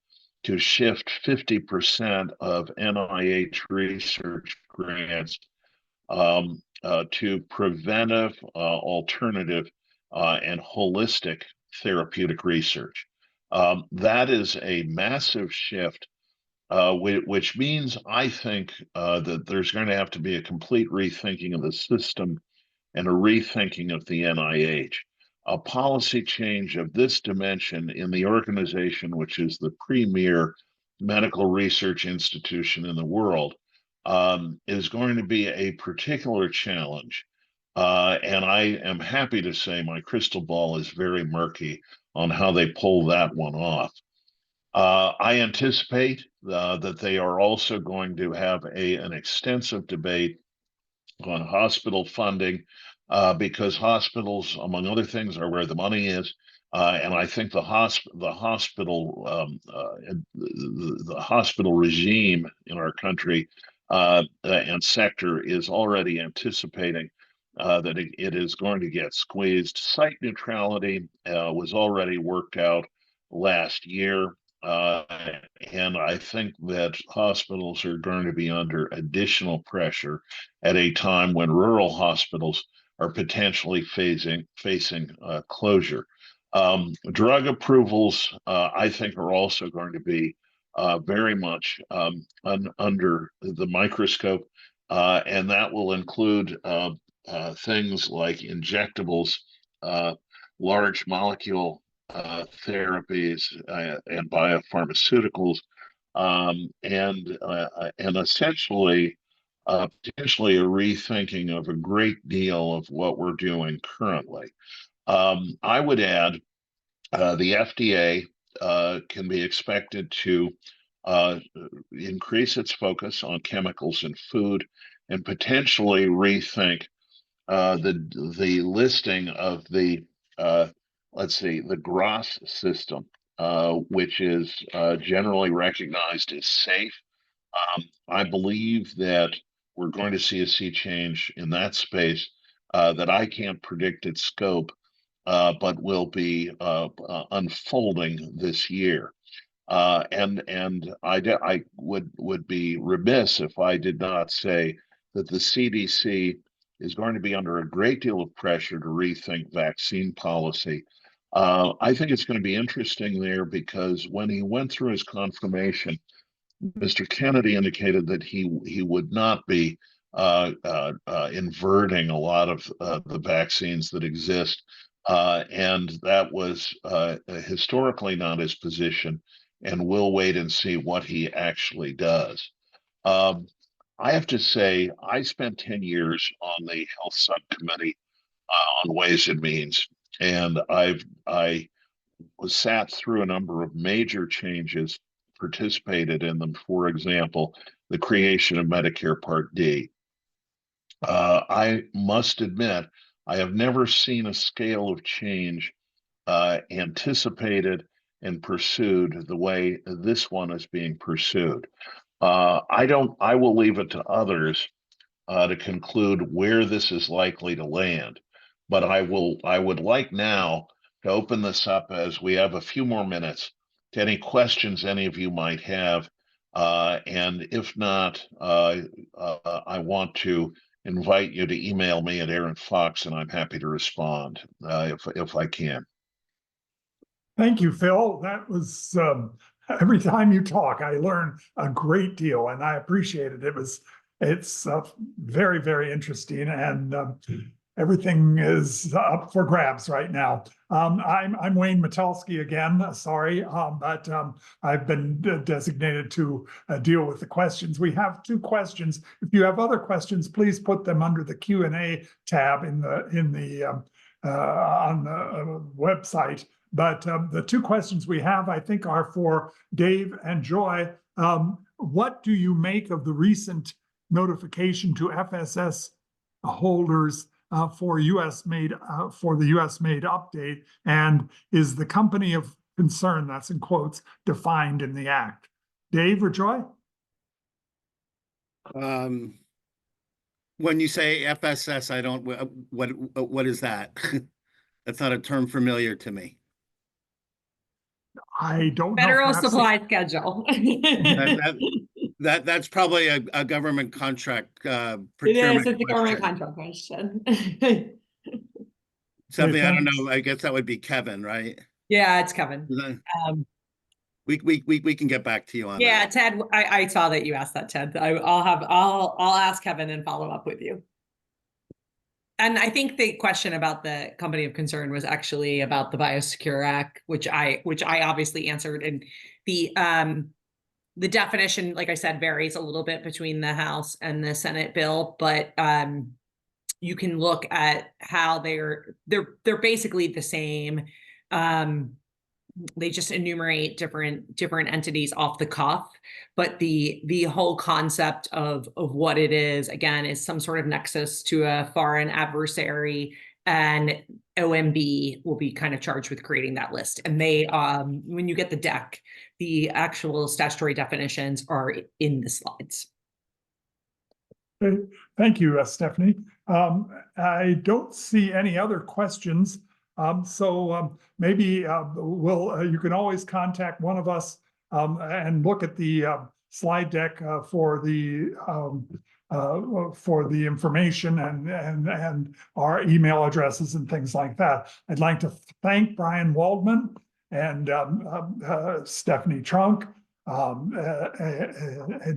to shift 50% of NIH research grants to preventive, alternative, and holistic therapeutic research. That is a massive shift, which means I think that there's going to have to be a complete rethinking of the system and a rethinking of the NIH. A policy change of this dimension in the organization, which is the premier medical research institution in the world, is going to be a particular challenge. And I am happy to say my crystal ball is very murky on how they pull that one off. I anticipate that they are also going to have an extensive debate on hospital funding because hospitals, among other things, are where the money is. And I think the hospital regime in our country and sector is already anticipating that it is going to get squeezed. Site neutrality was already worked out last year. And I think that hospitals are going to be under additional pressure at a time when rural hospitals are potentially facing closure. Drug approvals, I think, are also going to be very much under the microscope, and that will include things like injectables, large molecule therapies, and biopharmaceuticals, and essentially potentially a rethinking of a great deal of what we're doing currently. I would add the FDA can be expected to increase its focus on chemicals in food and potentially rethink the listing of the the GRAS system, which is generally recognized as safe. I believe that we're going to see a sea change in that space that I can't predict its scope, but will be unfolding this year. And I would be remiss if I did not say that the CDC is going to be under a great deal of pressure to rethink vaccine policy. I think it's going to be interesting there because when he went through his confirmation, Mr. Kennedy indicated that he would not be inverting a lot of the vaccines that exist, and that was historically not his position. And we'll wait and see what he actually does. I have to say, I spent 10 years on the health subcommittee on Ways and Means, and I was sat through a number of major changes, participated in them. For example, the creation of Medicare Part D. I must admit, I have never seen a scale of change anticipated and pursued the way this one is being pursued. I will leave it to others to conclude where this is likely to land. But I would like now to open this up as we have a few more minutes to any questions any of you might have. And if not, I want to invite you to email me at Aaron Fox, and I'm happy to respond if I can. Thank you, Phil. That was, every time you talk, I learn a great deal and I appreciate it. It's very, very interesting, and everything is up for grabs right now. I'm Wayne Metelsky again, sorry, but I've been designated to deal with the questions. We have 2 questions. If you have other questions, please put them under the Q&A tab on the website. But the 2 questions we have, I think, are for Dave and Joy. What do you make of the recent notification to FSS holders for the US made update? And is the company of concern, that's in quotes, defined in the act? Dave or Joy? When you say FSS, I don't, what is that? That's not a term familiar to me. I don't know. Federal Perhaps supply schedule. That's probably a government contract It procurement is, it's a government question. contract question. Something, I don't thanks. know, I guess that would be Kevin, right? Yeah, it's Kevin. Um, We can get back to you on yeah, that. Ted, I saw that you asked that, Ted. I'll ask Kevin and follow up with you. And I think the question about the company of concern was actually about the Biosecure Act, which I obviously answered. And the definition, like I said, varies a little bit between the House and the Senate bill, but you can look at how they're basically the same. They just enumerate different entities off the cuff, but the whole concept of what it is, again, is some sort of nexus to a foreign adversary, and OMB will be kind of charged with creating that list. And they, when you get the deck, the actual statutory definitions are in the slides. Okay, thank you, Stephanie. I don't see any other questions. So maybe you can always contact one of us and look at the slide deck for the information and our email addresses and things like that. I'd like to thank Brian Waldman and Stephanie Trunk,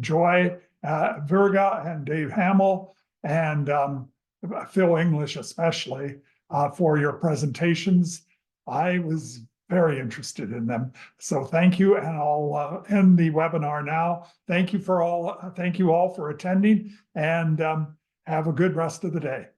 Joy Virga, and Dave Hamill, and Phil English especially, for your presentations. I was very interested in them. So thank you, and I'll end the webinar now. Thank you all for attending, and have a good rest of the day.